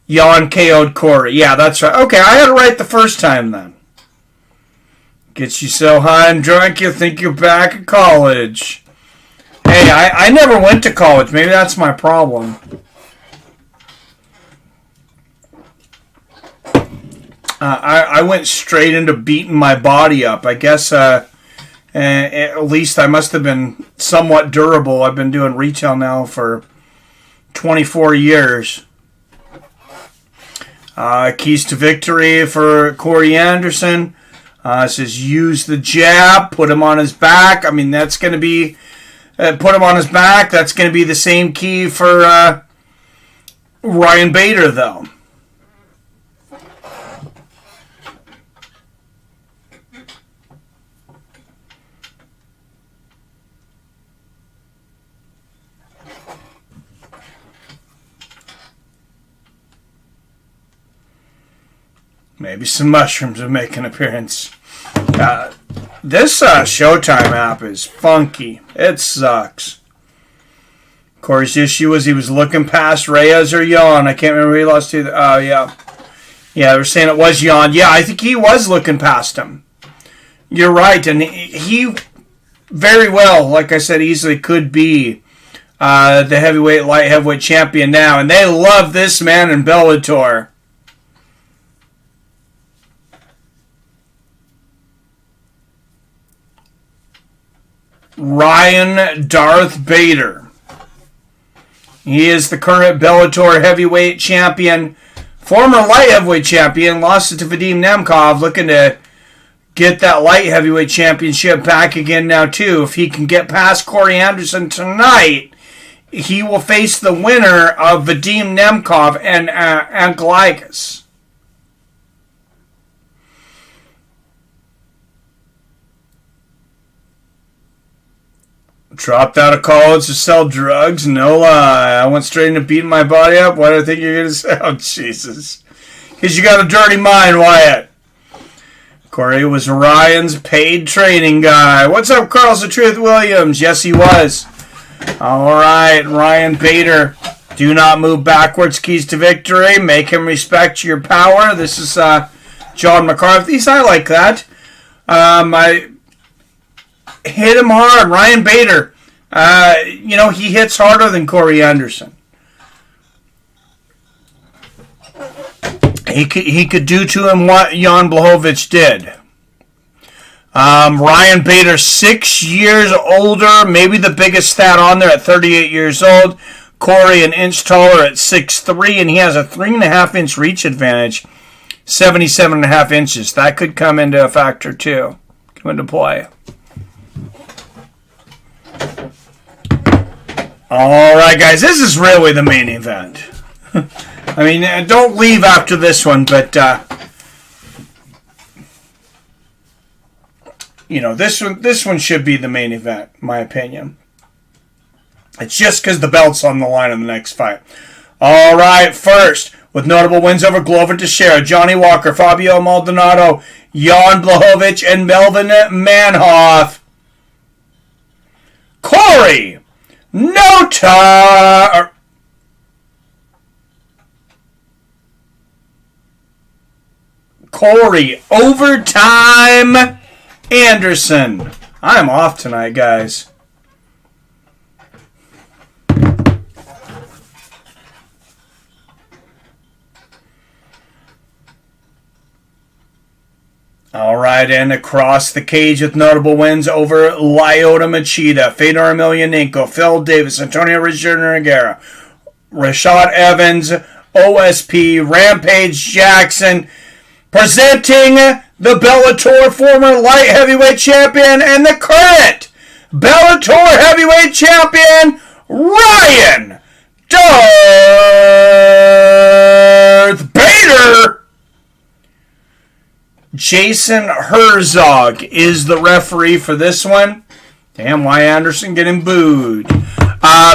Jan KO'd Corey. Yeah, that's right. Okay, I had it right the first time then. Gets you so high and drunk you think you're back at college. Hey, I never went to college. Maybe that's my problem. I went straight into beating my body up. I guess at least I must have been somewhat durable. I've been doing retail now for 24 years. Keys to victory for Corey Anderson. It says use the jab, put him on his back. I mean, that's going to be... put him on his back. That's going to be the same key for Ryan Bader, though. Maybe some mushrooms will make an appearance. This Showtime app is funky. It sucks. Corey's issue was he was looking past Reyes or Jan. I can't remember who he lost to. Oh, yeah. Yeah, they were saying it was Jan. Yeah, I think he was looking past him. You're right. And he very well, like I said, easily could be the heavyweight, light heavyweight champion now. And they love this man in Bellator. Ryan Darth Bader. He is the current Bellator heavyweight champion. Former light heavyweight champion. Lost it to Vadim Nemkov. Looking to get that light heavyweight championship back again now, too. If he can get past Corey Anderson tonight, he will face the winner of Vadim Nemkov and Anglickas. Dropped out of college to sell drugs? No lie. I went straight into beating my body up? What do I think you're going to say? Oh, Jesus. Because you got a dirty mind, Wyatt. Corey was Ryan's paid training guy. What's up, Carl's the Truth Williams? Yes, he was. All right, Ryan Bader. Do not move backwards. Keys to victory. Make him respect your power. This is John McCarthy. I like that. I hit him hard. Ryan Bader. He hits harder than Corey Anderson. He could do to him what Jan Blachowicz did. Ryan Bader, 6 years older, maybe the biggest stat on there at 38 years old. Corey, an inch taller at 6'3", and he has a 3.5-inch reach advantage, 77.5 inches. That could come into a factor, too. Come into play. All right, guys, this is really the main event. I mean, don't leave after this one, but, this one should be the main event, in my opinion. It's just because the belt's on the line in the next fight. All right, first, with notable wins over Glover Teixeira, Johnny Walker, Fabio Maldonado, Jan Blachowicz, and Melvin Manhoff. Corey, no time. Corey, overtime Anderson. I'm off tonight, guys. All right, and across the cage with notable wins over Lyoto Machida, Fedor Emelianenko, Phil Davis, Antonio Nogueira, Rashad Evans, OSP, Rampage Jackson, presenting the Bellator former light heavyweight champion and the current Bellator heavyweight champion, Ryan Darth Bader. Jason Herzog is the referee for this one. Damn, why Anderson getting booed?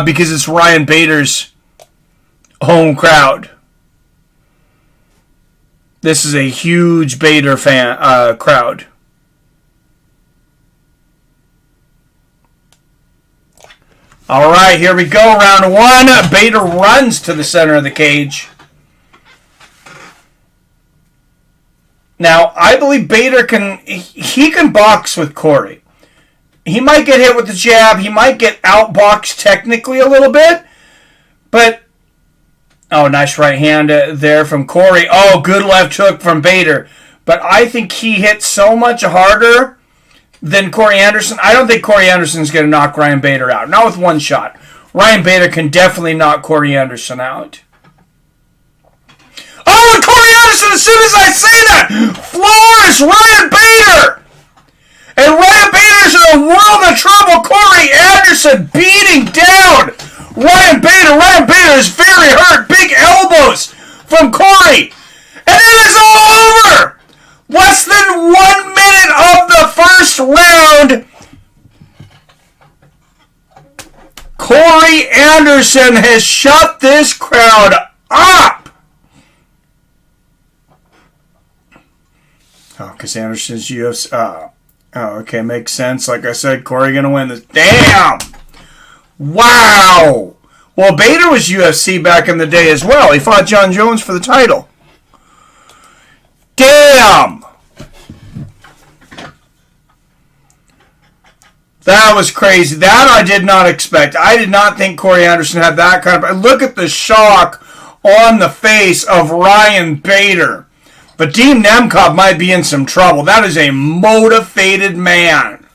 Because it's Ryan Bader's home crowd. This is a huge Bader fan crowd. All right, here we go. Round one. Bader runs to the center of the cage. Now, I believe Bader can box with Corey. He might get hit with the jab. He might get outboxed technically a little bit. But, oh, nice right hand there from Corey. Oh, good left hook from Bader. But I think he hit so much harder than Corey Anderson. I don't think Corey Anderson's going to knock Ryan Bader out. Not with one shot. Ryan Bader can definitely knock Corey Anderson out. Oh, and Corey Anderson, as soon as I say that, floors Ryan Bader. And Ryan Bader's in a world of trouble. Corey Anderson beating down Ryan Bader. Ryan Bader is very hurt. Big elbows from Corey. And it is all over. Less than 1 minute of the first round. Corey Anderson has shut this crowd up. Oh, because Anderson's UFC. Okay, makes sense. Like I said, Corey gonna win this. Damn! Wow! Well, Bader was UFC back in the day as well. He fought John Jones for the title. Damn! That was crazy. That I did not expect. I did not think Corey Anderson had that kind of... Look at the shock on the face of Ryan Bader. But Vadim Nemkov might be in some trouble. That is a motivated man.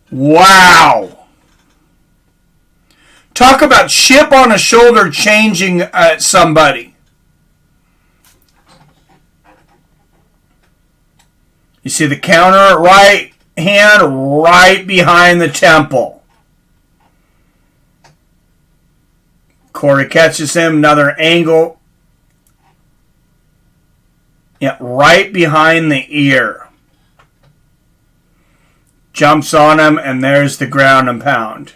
Wow. Talk about chip on a shoulder changing somebody. You see the counter, right hand right behind the temple. Corey catches him, another angle. Yeah, right behind the ear. Jumps on him, and there's the ground and pound.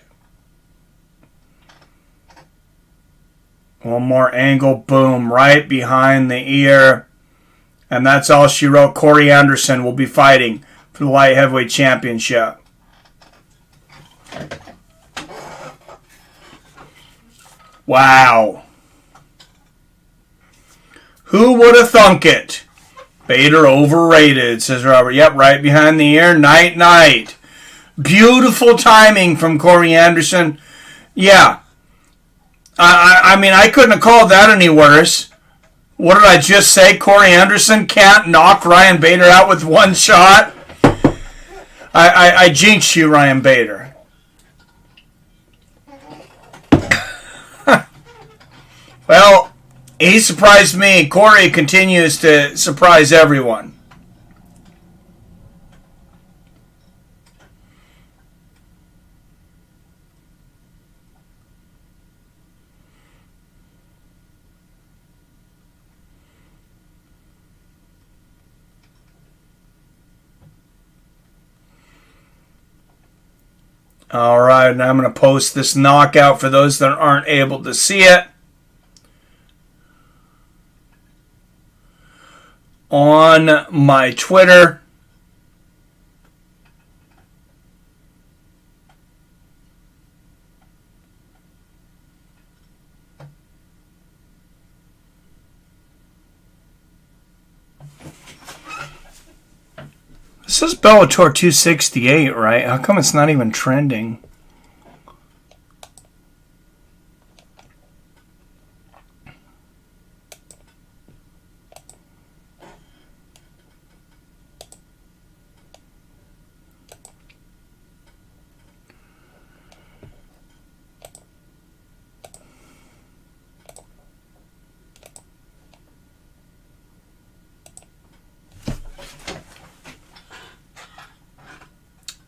One more angle, boom, right behind the ear. And that's all she wrote. Corey Anderson will be fighting for the light heavyweight championship. Wow. Who would have thunk it? Bader overrated, says Robert. Yep, right behind the ear. Night, night. Beautiful timing from Corey Anderson. Yeah. I mean, I couldn't have called that any worse. What did I just say? Corey Anderson can't knock Ryan Bader out with one shot? I jinxed you, Ryan Bader. Well, he surprised me. Corey continues to surprise everyone. All right, and I'm going to post this knockout for those that aren't able to see it on my Twitter. This is Bellator 268, right? How come it's not even trending?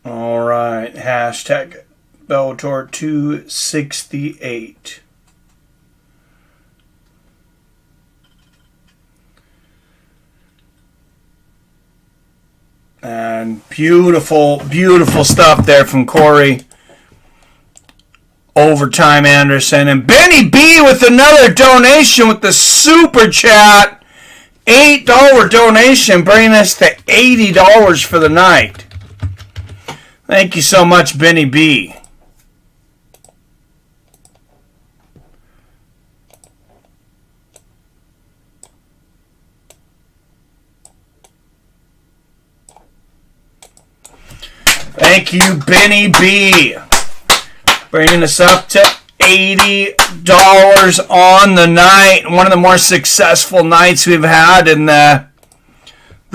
All right, hashtag Bellator 268. And beautiful, beautiful stuff there from Corey. Overtime Anderson. And Benny B with another donation with the super chat. $8 donation, bringing us to $80 for the night. Thank you so much, Benny B. Thank you, Benny B. Bringing us up to $80 on the night. One of the more successful nights we've had in the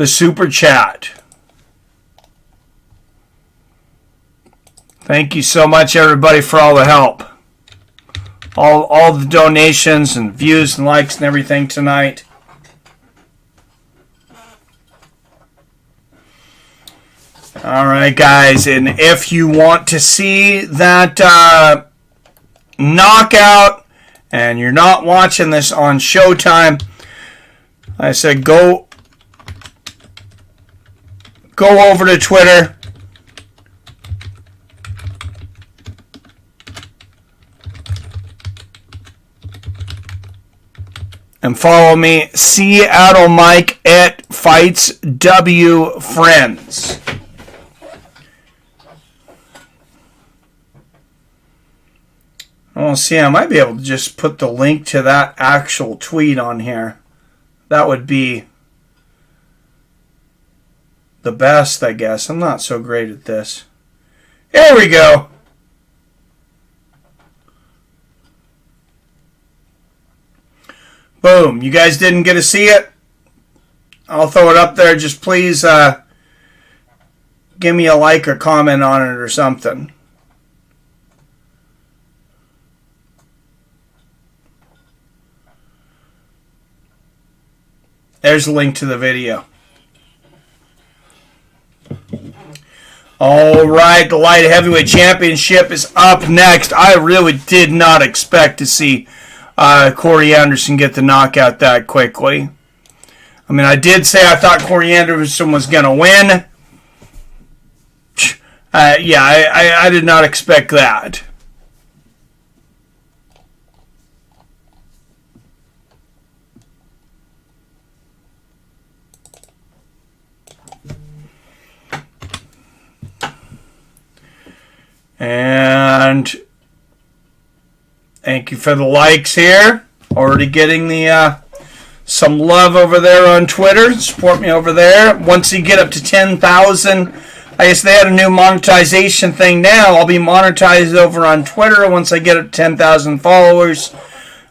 super chat. Thank you so much, everybody, for all the help. All the donations and views and likes and everything tonight. All right, guys, and if you want to see that knockout and you're not watching this on Showtime, I said go over to Twitter. And follow me, Seattle Mike at Fights W Friends. Well, see, I might be able to just put the link to that actual tweet on here. That would be the best, I guess. I'm not so great at this. Here we go. Boom. You guys didn't get to see it? I'll throw it up there. Just please give me a like or comment on it or something. There's a link to the video. All right, the light heavyweight championship is up next. I really did not expect to see Corey Anderson get the knockout that quickly. I mean, I did say I thought Corey Anderson was going to win. Yeah, I did not expect that. And thank you for the likes here. Already getting the some love over there on Twitter. Support me over there. Once you get up to 10,000, I guess they had a new monetization thing now. I'll be monetized over on Twitter once I get up to 10,000 followers.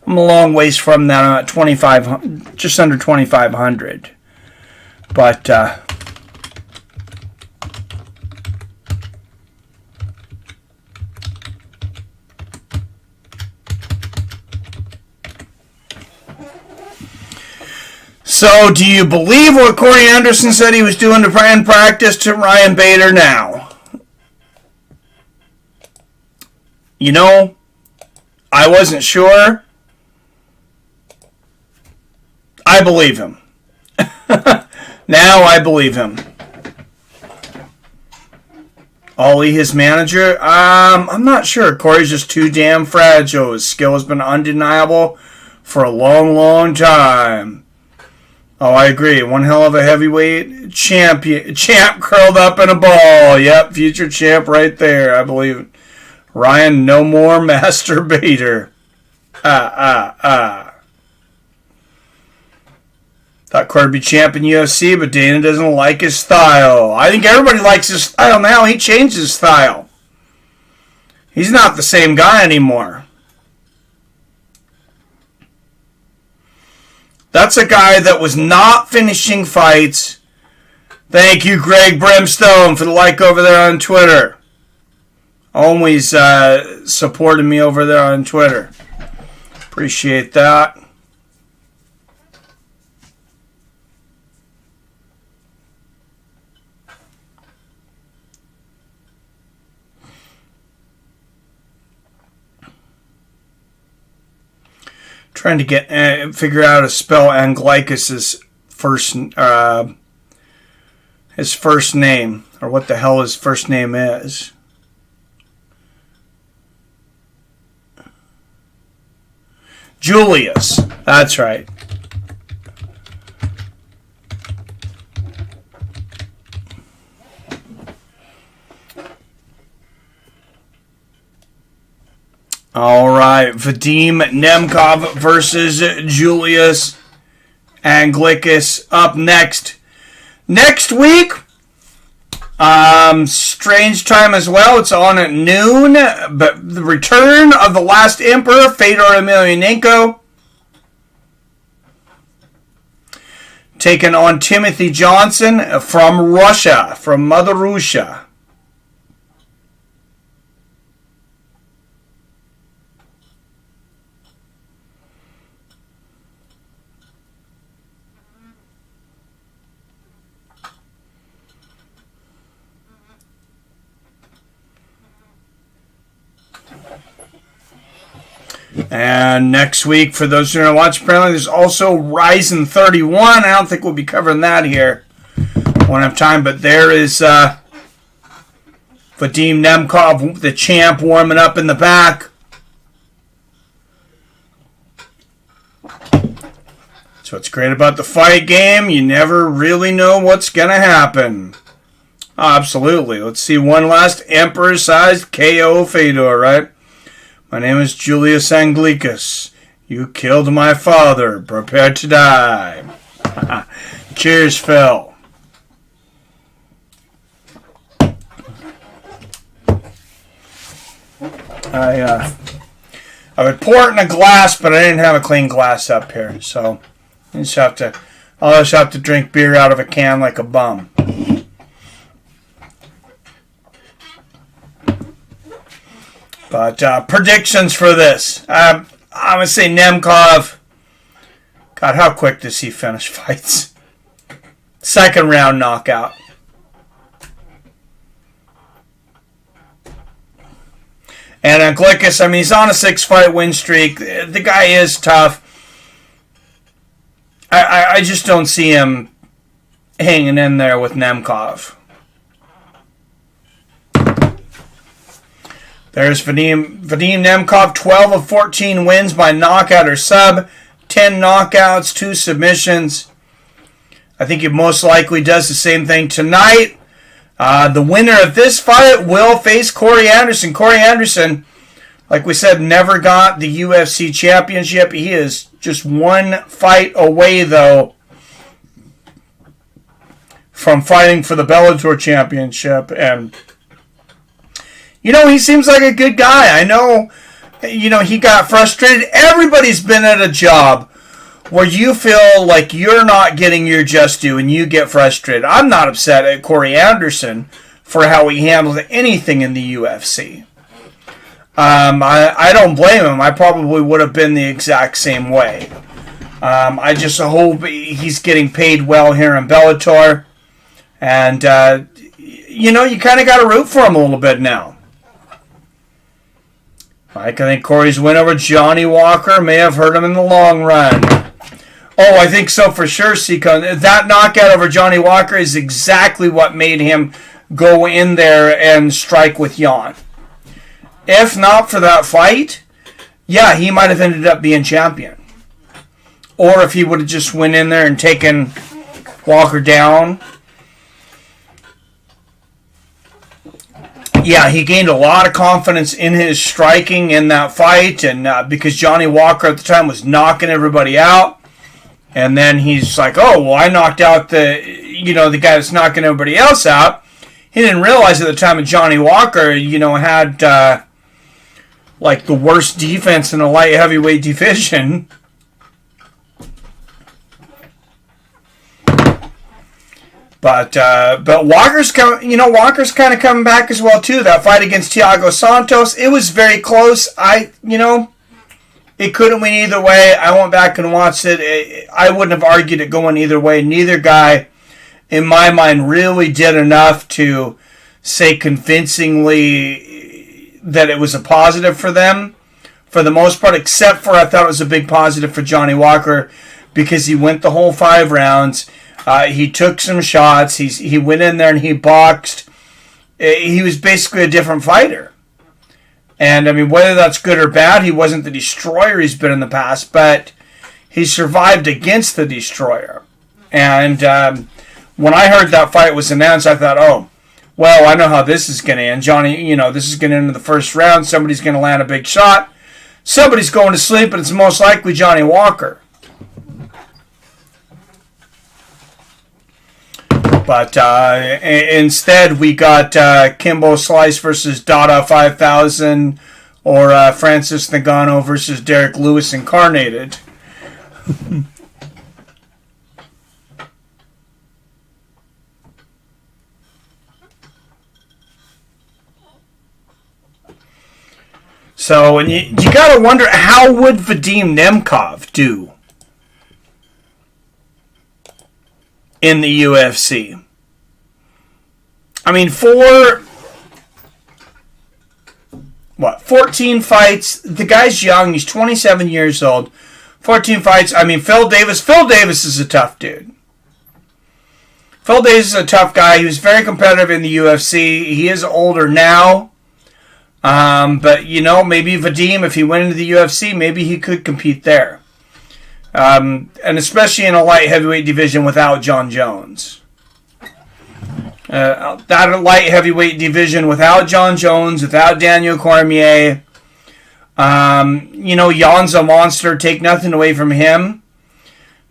I'm a long ways from that. I'm at 2,500, just under 2,500. But so, do you believe what Corey Anderson said he was doing to in practice to Ryan Bader now? You know, I wasn't sure. I believe him. Now I believe him. Ollie, his manager? I'm not sure. Corey's just too damn fragile. His skill has been undeniable for a long, long time. Oh, I agree. One hell of a heavyweight champ curled up in a ball. Yep, future champ right there. I believe it. Ryan, no more masturbator. Thought Corey would be champ in UFC, but Dana doesn't like his style. I think everybody likes his style now. He changed his style. He's not the same guy anymore. That's a guy that was not finishing fights. Thank you, Greg Brimstone, for the like over there on Twitter. Always supporting me over there on Twitter. Appreciate that. Trying to get figure out how to spell Anglickas' his first name, or what the hell his first name is. Julius. That's right. All right, Vadim Nemkov versus Julius Anglickas up next. Next week, strange time as well. It's on at noon. But the return of the last emperor, Fedor Emelianenko, taking on Timothy Johnson from Russia, from Mother Russia. And next week, for those who are watching, apparently there's also Ryzen 31. I don't think we'll be covering that here. Won't have time, but there is Vadim Nemkov, the champ, warming up in the back. So what's great about the fight game, you never really know what's going to happen. Absolutely. Let's see one last Emperor-sized KO Fedor, right? My name is Julius Anglickas. You killed my father. Prepare to die. Cheers, Phil. I would pour it in a glass, but I didn't have a clean glass up here, so I'll just have to drink beer out of a can like a bum. But predictions for this. I'm going to say Nemkov. God, how quick does he finish fights? Second round knockout. And Anglickas, I mean, he's on a 6-fight win streak. The guy is tough. I just don't see him hanging in there with Nemkov. There's Vadim Nemkov, 12 of 14 wins by knockout or sub, 10 knockouts, 2 submissions. I think he most likely does the same thing tonight. The winner of this fight will face Corey Anderson. Corey Anderson, like we said, never got the UFC championship. He is just one fight away, though, from fighting for the Bellator championship. And, you know, he seems like a good guy. I know, you know, he got frustrated. Everybody's been at a job where you feel like you're not getting your just due and you get frustrated. I'm not upset at Corey Anderson for how he handled anything in the UFC. I don't blame him. I probably would have been the exact same way. I just hope he's getting paid well here in Bellator. And, you know, you kind of got to root for him a little bit now. Like, I think Corey's win over Johnny Walker may have hurt him in the long run. Oh, I think so for sure, Seacon. That knockout over Johnny Walker is exactly what made him go in there and strike with Jan. If not for that fight, yeah, he might have ended up being champion. Or if he would have just went in there and taken Walker down. Yeah, he gained a lot of confidence in his striking in that fight, and because Johnny Walker at the time was knocking everybody out. And then he's like, oh, well, I knocked out the guy that's knocking everybody else out. He didn't realize at the time that Johnny Walker, had like the worst defense in the light heavyweight division. But Walker's kind of coming back as well too. That fight against Thiago Santos, it was very close. It couldn't win either way. I went back and watched it. I wouldn't have argued it going either way. Neither guy, in my mind, really did enough to say convincingly that it was a positive for them, for the most part, except for I thought it was a big positive for Johnny Walker because he went the whole 5 rounds. He took some shots. He went in there and he boxed. He was basically a different fighter. And, I mean, whether that's good or bad, he wasn't the destroyer he's been in the past, but he survived against the destroyer. And when I heard that fight was announced, I thought, oh, well, I know how this is going to end. Johnny, this is going to end in the first round. Somebody's going to land a big shot. Somebody's going to sleep, and it's most likely Johnny Walker. But instead, we got Kimbo Slice versus Dada 5000 or Francis Ngannou versus Derek Lewis incarnated. So, and you got to wonder, how would Vadim Nemkov do in the UFC? I mean, 14 fights. The guy's young. He's 27 years old. 14 fights. I mean, Phil Davis is a tough dude. Phil Davis is a tough guy. He was very competitive in the UFC. He is older now. But, maybe Vadim, if he went into the UFC, maybe he could compete there. And especially in a light heavyweight division without John Jones. That light heavyweight division without John Jones, without Daniel Cormier. Jan's a monster. Take nothing away from him.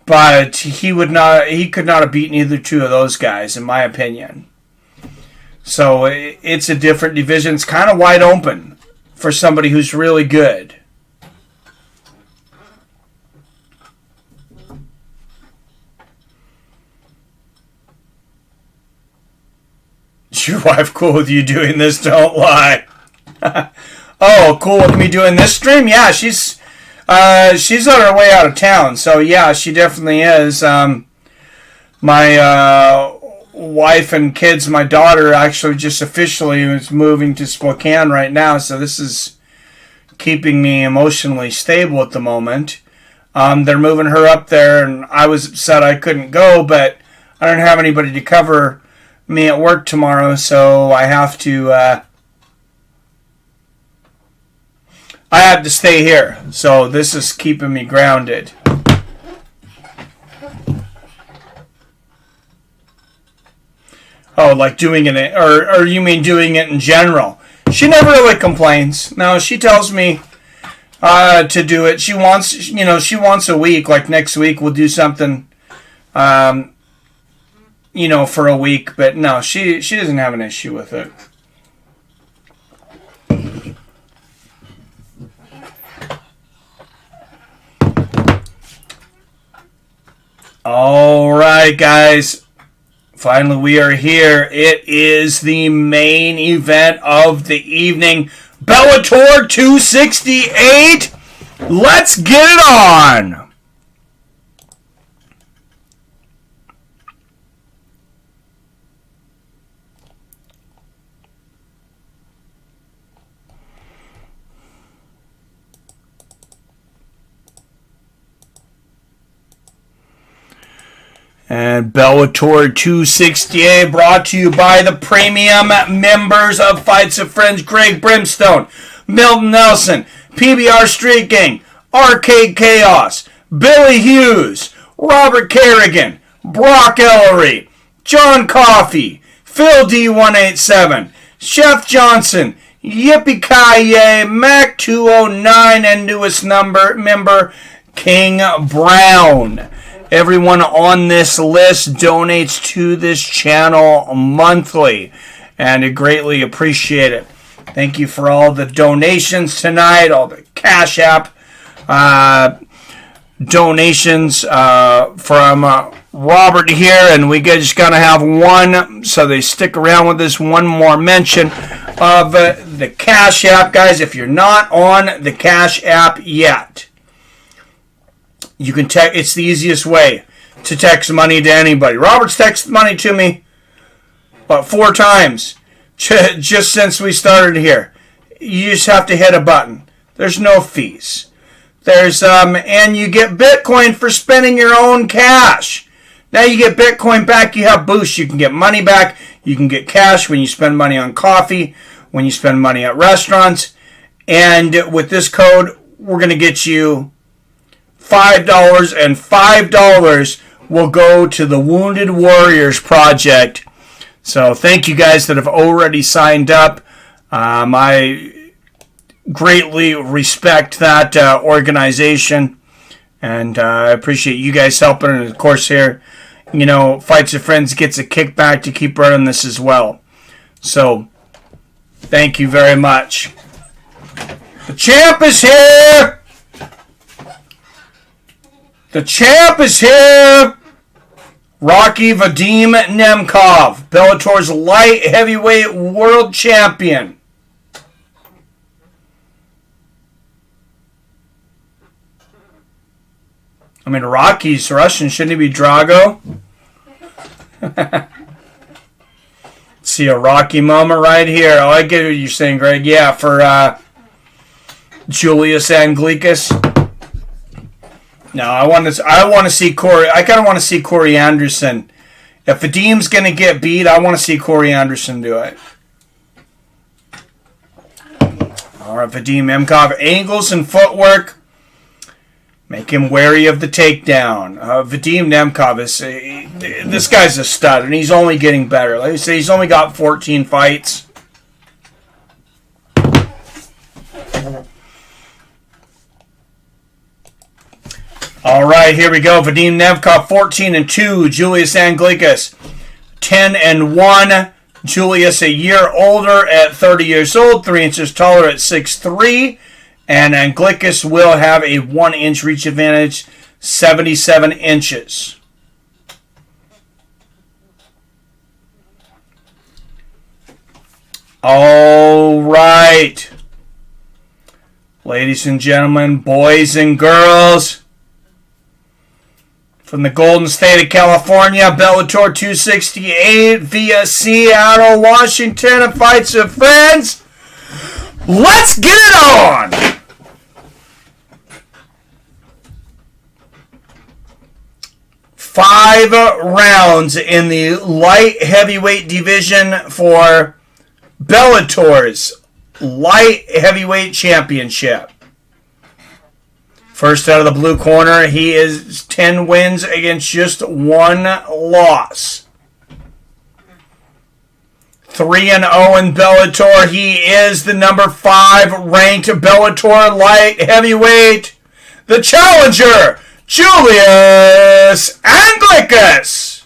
But he could not have beaten either two of those guys, in my opinion. So it's a different division. It's kind of wide open for somebody who's really good. Is your wife cool with you doing this? Don't lie. Oh, cool with me doing this stream? Yeah, she's... She's on her way out of town, so yeah, she definitely is. My wife and kids, my daughter actually just officially is moving to Spokane right now, so this is keeping me emotionally stable at the moment. They're moving her up there, and I was upset I couldn't go, but I don't have anybody to cover me at work tomorrow, so I have to stay here. So this is keeping me grounded. Oh, like doing it, or you mean doing it in general? She never really complains. No, she tells me to do it. She wants a week. Like next week, we'll do something, for a week. But no, she doesn't have an issue with it. All right, guys. Finally, we are here. It is the main event of the evening. Bellator 268. Let's get it on. And Bellator 268 brought to you by the premium members of Fights of Friends, Greg Brimstone, Milton Nelson, PBR Street Gang, Arcade Chaos, Billy Hughes, Robert Kerrigan, Brock Ellery, John Coffey, Phil D187, Chef Johnson, Yippee-Ki-Yay, Mac 209, and newest member, King Brown. Everyone on this list donates to this channel monthly, and I greatly appreciate it. Thank you for all the donations tonight, all the Cash App donations from Robert here, and we just gotta have one, so they stick around with this. One more mention of the Cash App, guys. If you're not on the Cash App yet, you can text. It's the easiest way to text money to anybody. Robert's texted money to me about 4 times just since we started here. You just have to hit a button. There's no fees. And you get Bitcoin for spending your own cash. Now you get Bitcoin back. You have boosts. You can get money back. You can get cash when you spend money on coffee, when you spend money at restaurants. And with this code, we're going to get you $5, and $5 will go to the Wounded Warriors Project. So thank you guys that have already signed up. I greatly respect that organization, and I appreciate you guys helping. And of course here, Fights of Friends gets a kickback to keep running this as well. So thank you very much. The champ is here! The champ is here! Rocky Vadim Nemkov, Bellator's light heavyweight world champion. I mean, Rocky's Russian. Shouldn't he be Drago? See a Rocky moment right here. Oh, I get what you're saying, Greg. Yeah, for Julius Anglickas. No, I want to see Corey. I kind of want to see Corey Anderson. If Vadim's going to get beat, I want to see Corey Anderson do it. All right, Vadim Nemkov. Angles and footwork make him wary of the takedown. Vadim Nemkov this guy's a stud, and he's only getting better. Like I say, he's only got 14 fights. All right, here we go. Vadim Nemkov, 14-2. Julius Anglickas, 10-1. Julius, a year older at 30 years old, 3 inches taller at 6'3". And Anglickas will have a 1-inch reach advantage, 77 inches. All right. Ladies and gentlemen, boys and girls, from the Golden State of California, Bellator 268 via Seattle, Washington, and Fights of Friends. Let's get it on! Five rounds in the light heavyweight division for Bellator's light heavyweight championship. First out of the blue corner, he is 10 wins against just one loss. 3-0 in Bellator. He is the number 5 ranked Bellator light heavyweight. The challenger, Julius Anglickas.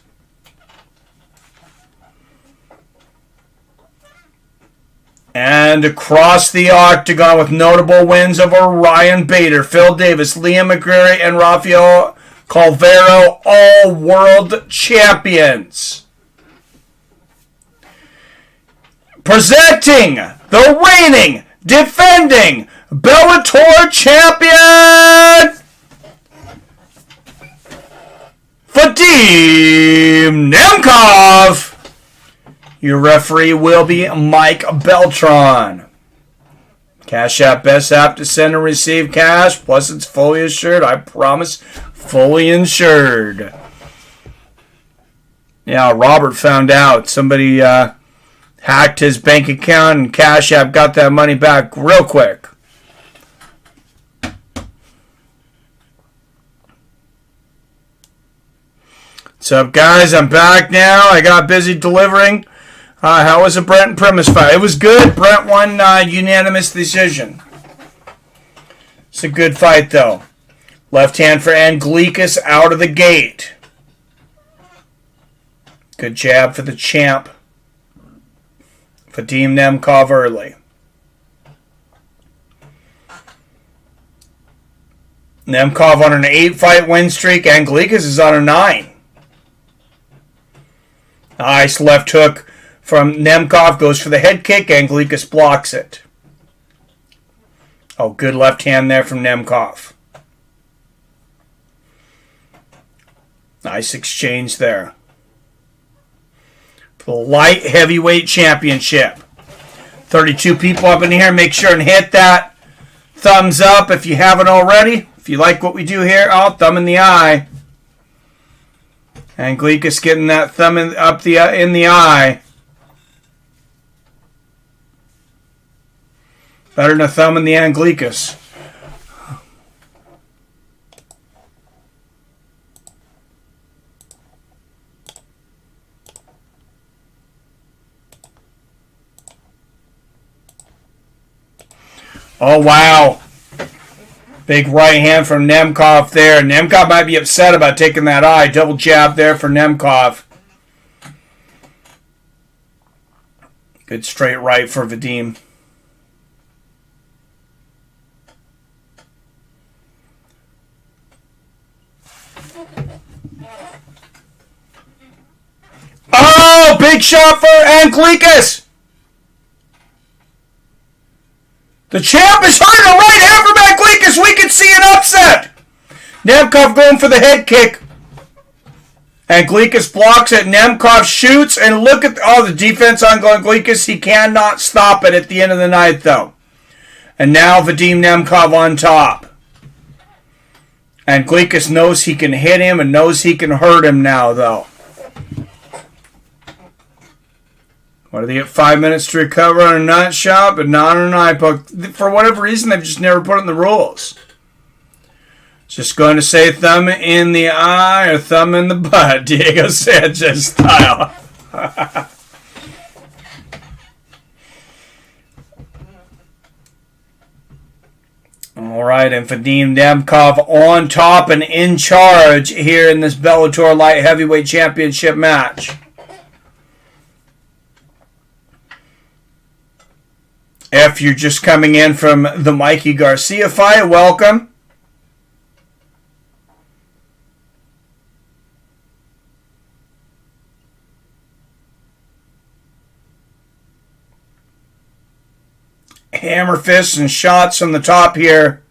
And across the octagon with notable wins over Ryan Bader, Phil Davis, Liam McCreary, and Rafael Calvero, all world champions. Presenting the reigning, defending Bellator champion, Vadim Nemkov. Your referee will be Mike Beltran. Cash App, best app to send and receive cash. Plus, it's fully assured. I promise, fully insured. Yeah, Robert found out. Somebody hacked his bank account, and Cash App got that money back real quick. What's up, guys? I'm back now. I got busy delivering. How was the Brent and Primus fight? It was good. Brent won unanimous decision. It's a good fight, though. Left hand for Anglickas out of the gate. Good jab for the champ. Vadim Nemkov early. Nemkov on an 8-fight win streak. Anglickas is on a 9. Nice left hook from Nemkov, goes for the head kick. Anglickas blocks it. Oh, good left hand there from Nemkov. Nice exchange there. For the light heavyweight championship. 32 people up in here. Make sure and hit that thumbs up if you haven't already. If you like what we do here, oh, thumb in the eye. Anglickas getting that thumb in the eye. Better than a thumb in the Anglickas. Oh, wow. Big right hand from Nemkov there. Nemkov might be upset about taking that eye. Double jab there for Nemkov. Good straight right for Vadim. Oh, big shot for Anglickas. The champ is hurting a right hand from Anglickas. We could see an upset. Nemkov going for the head kick. Anglickas blocks it. Nemkov shoots, and look at the defense on Anglickas. He cannot stop it at the end of the night, though. And now Vadim Nemkov on top. Anglickas knows he can hit him and knows he can hurt him now, though. What, do they get 5 minutes to recover on a nut shot, but not on an eye poke? For whatever reason, they've just never put it in the rules. Just going to say thumb in the eye or thumb in the butt, Diego Sanchez style. All right, and Vadim Nemkov on top and in charge here in this Bellator Light Heavyweight Championship match. If you're just coming in from the Mikey Garcia fight, welcome. Hammer fists and shots from the top here.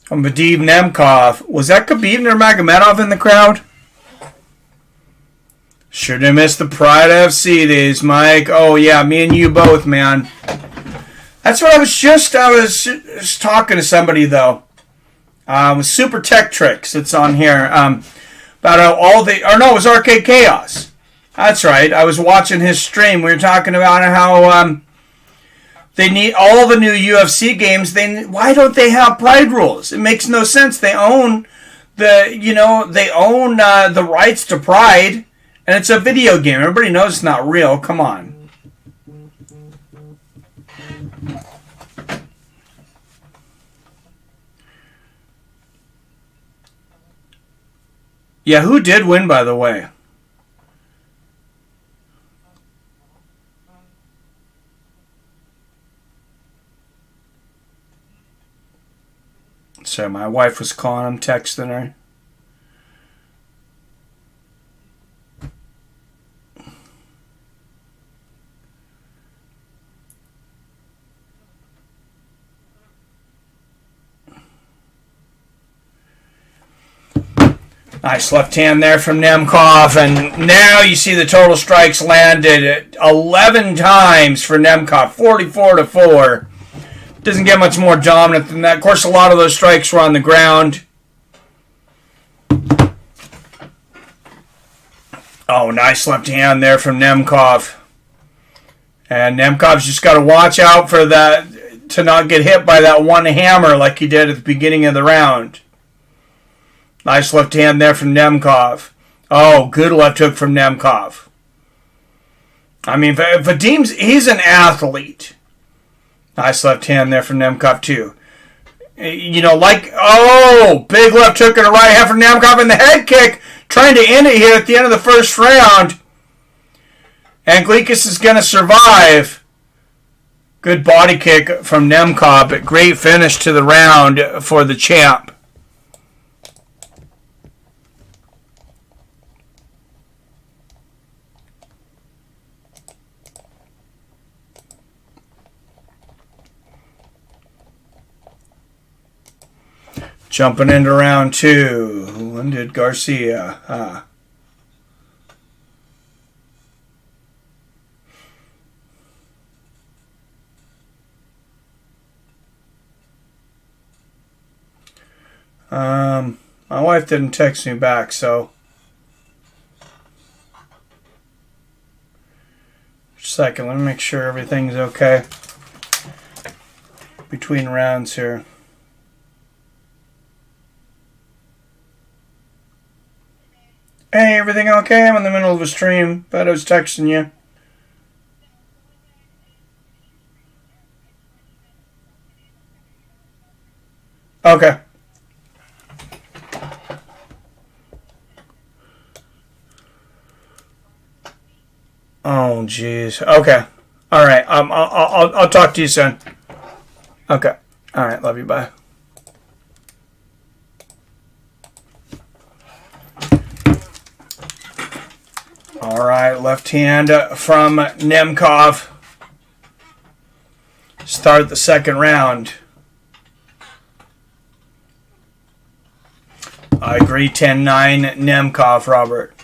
From Vadim Nemkov. Was that Khabib Nurmagomedov in the crowd? Sure did miss the Pride FC days, Mike. Oh, yeah, me and you both, man. That's what I was just talking to somebody, though. With Super Tech Tricks, it's on here. About it was Arcade Chaos. That's right. I was watching his stream. We were talking about how they need all the new UFC games. Why don't they have Pride rules? It makes no sense. They own the rights to Pride, and it's a video game. Everybody knows it's not real. Come on. Yeah, who did win, by the way? So my wife was calling him, texting her. Nice left hand there from Nemkov, and now you see the total strikes landed 11 times for Nemkov, 44-4. Doesn't get much more dominant than that. Of course, a lot of those strikes were on the ground. Oh, nice left hand there from Nemkov. And Nemkov's just got to watch out for that, to not get hit by that one hammer like he did at the beginning of the round. Nice left hand there from Nemkov. Oh, good left hook from Nemkov. I mean, Vadim's, he's an athlete. Nice left hand there from Nemkov, too. You know, big left hook and a right hand from Nemkov, and the head kick, trying to end it here at the end of the first round. Anglickas is going to survive. Good body kick from Nemkov, but great finish to the round for the champ. Jumping into round two. When did Garcia? My wife didn't text me back, so just a second. Let me make sure everything's okay between rounds here. Hey, everything okay? I'm in the middle of a stream, but I was texting you. Okay. Oh, jeez. Okay. All right. I'll talk to you soon. Okay. All right. Love you. Bye. All right, left hand from Nemkov. Start the second round. I agree, 10-9 Nemkov, Robert.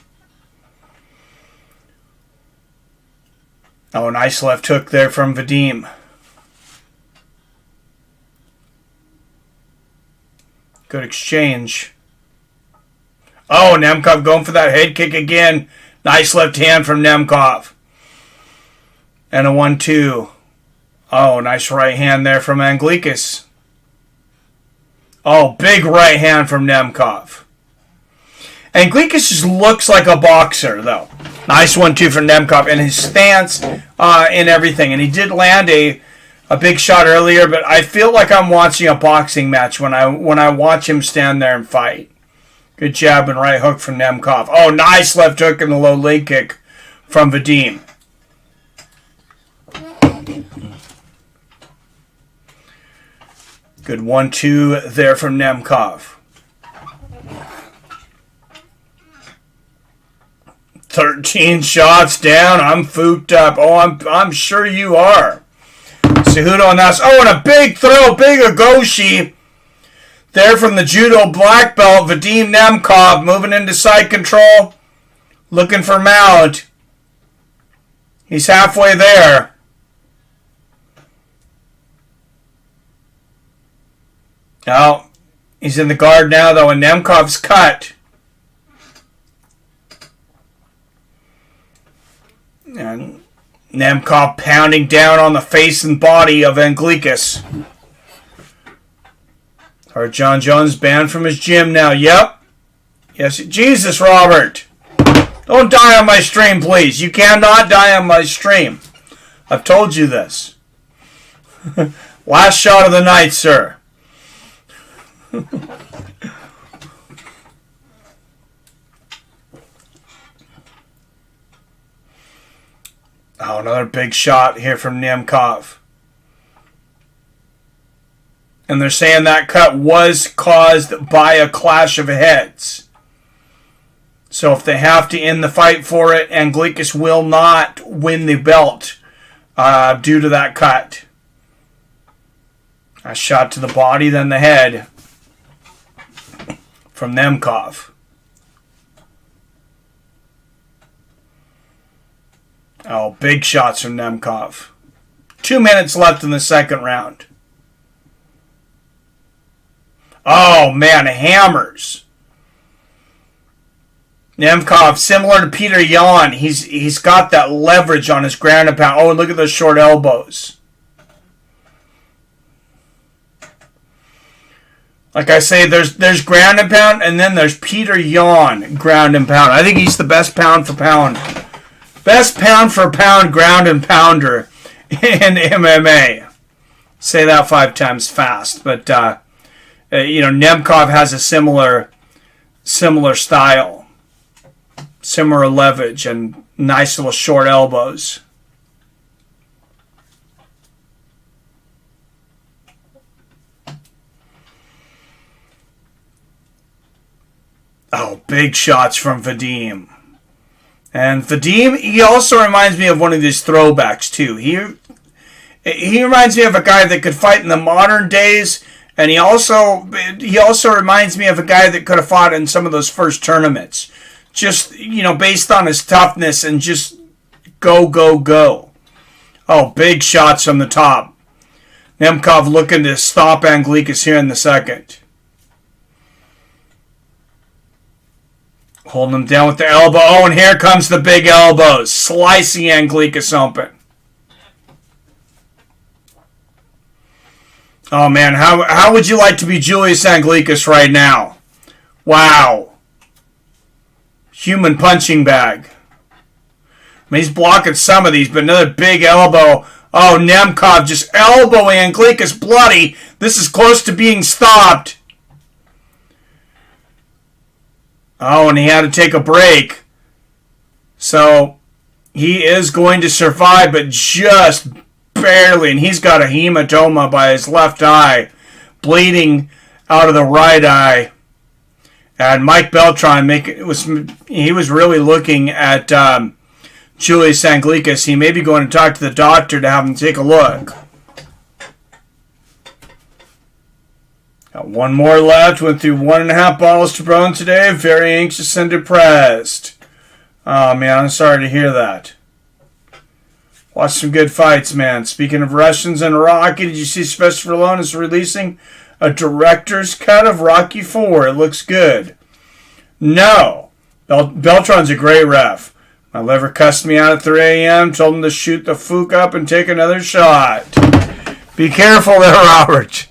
Oh, nice left hook there from Vadim. Good exchange. Oh, Nemkov going for that head kick again. Nice left hand from Nemkov. And a 1-2. Oh, nice right hand there from Anglickas. Oh, big right hand from Nemkov. Anglickas just looks like a boxer, though. Nice 1-2 from Nemkov. And his stance and everything. And he did land a big shot earlier, but I feel like I'm watching a boxing match when I watch him stand there and fight. Good jab and right hook from Nemkov. Oh, nice left hook and the low leg kick from Vadim. Good 1-2 there from Nemkov. 13 shots down. I'm fooked up. Oh, I'm sure you are. Cejudo and that's. Oh, and a big throw, big Agoshi. There from the judo black belt, Vadim Nemkov moving into side control, looking for mount. He's halfway there. Oh, he's in the guard now, though, and Nemkov's cut. And Nemkov pounding down on the face and body of Anglickas. Or John Jones banned from his gym now. Yep. Yes. Jesus, Robert. Don't die on my stream, please. You cannot die on my stream. I've told you this. Last shot of the night, sir. Oh, another big shot here from Nemkov. And they're saying that cut was caused by a clash of heads. So if they have to end the fight for it, Anglickas will not win the belt due to that cut. A shot to the body, then the head from Nemkov. Oh, big shots from Nemkov. 2 minutes left in the second round. Oh, man, hammers. Nemkov, similar to Peter Yan, he's got that leverage on his ground and pound. Oh, and look at those short elbows. Like I say, there's ground and pound, and then there's Peter Yan, ground and pound. I think he's the best pound for pound. Best pound for pound ground and pounder in MMA. Say that 5 times fast, but Nemkov has a similar style, similar leverage, and nice little short elbows. Oh, big shots from Vadim. And Vadim, he also reminds me of one of these throwbacks, too. He reminds me of a guy that could fight in the modern days, and he also reminds me of a guy that could have fought in some of those first tournaments. Just, based on his toughness and just go, go, go. Oh, big shots from the top. Nemkov looking to stop Anglickas here in the second. Holding him down with the elbow. Oh, and here comes the big elbows. Slicing Anglickas open. Oh, man. How would you like to be Julius Anglickas right now? Wow. Human punching bag. I mean, he's blocking some of these, but another big elbow. Oh, Nemkov just elbowing Anglickas bloody. This is close to being stopped. Oh, and he had to take a break. So, he is going to survive, but just barely. And he's got a hematoma by his left eye, bleeding out of the right eye. And Mike Beltran, he was really looking at Julius Anglickas. He may be going to talk to the doctor to have him take a look. Got one more left. Went through 1.5 bottles to Brown today. Very anxious and depressed. Oh, man, I'm sorry to hear that. Watch some good fights, man. Speaking of Russians and Rocky, did you see Sylvester Stallone is releasing a director's cut of Rocky 4? It looks good. No. Beltran's a great ref. My liver cussed me out at 3 a.m., told him to shoot the fook up and take another shot. Be careful there, Robert.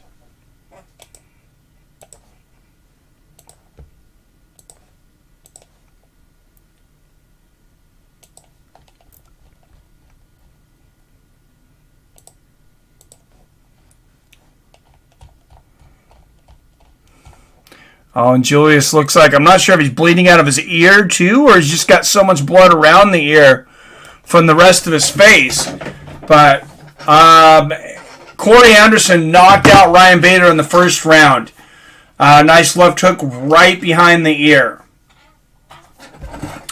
Oh, and Julius looks like, I'm not sure if he's bleeding out of his ear too, or he's just got so much blood around the ear from the rest of his face. But Corey Henderson knocked out Ryan Bader in the first round. Nice left hook right behind the ear.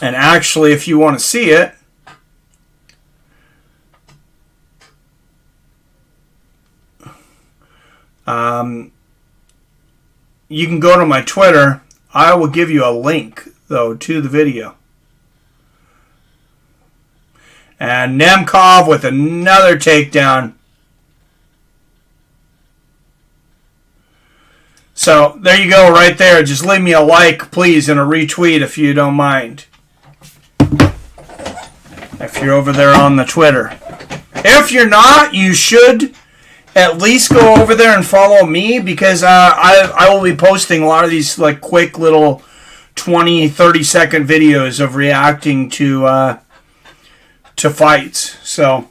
And actually, if you want to see it, you can go to my Twitter. I will give you a link, though, to the video. And Nemkov with another takedown. So, there you go right there. Just leave me a like, please, and a retweet if you don't mind. If you're over there on the Twitter. If you're not, you should at least go over there and follow me, because I will be posting a lot of these like quick little 20, 30-second videos of reacting to fights. So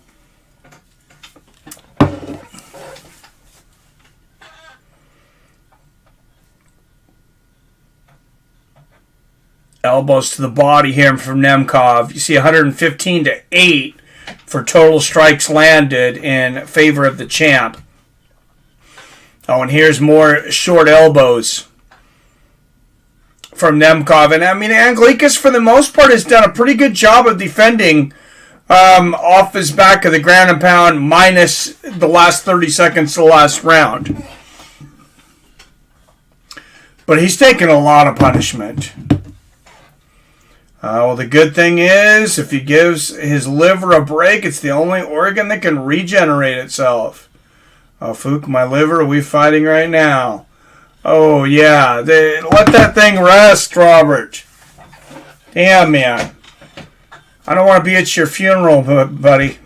elbows to the body here from Nemkov. You see 115 to 8 for total strikes landed in favor of the champ. Oh, and here's more short elbows from Nemkov. And I mean, Anglickas, for the most part, has done a pretty good job of defending off his back of the ground and pound, minus the last 30 seconds of the last round. But he's taken a lot of punishment. Well, the good thing is, if he gives his liver a break, it's the only organ that can regenerate itself. Oh, Fook, my liver, are we fighting right now? Oh, yeah. Let that thing rest, Robert. Damn, man. I don't want to be at your funeral, buddy.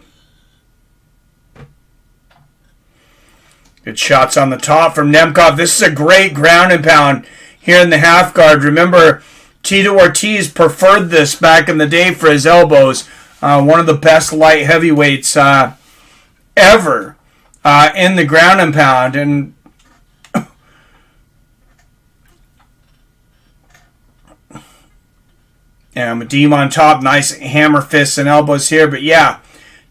Good shots on the top from Nemkov. This is a great ground and pound here in the half guard. Remember, Tito Ortiz preferred this back in the day for his elbows. One of the best light heavyweights ever in the ground and pound. And Madim on top. Nice hammer fists and elbows here. But yeah,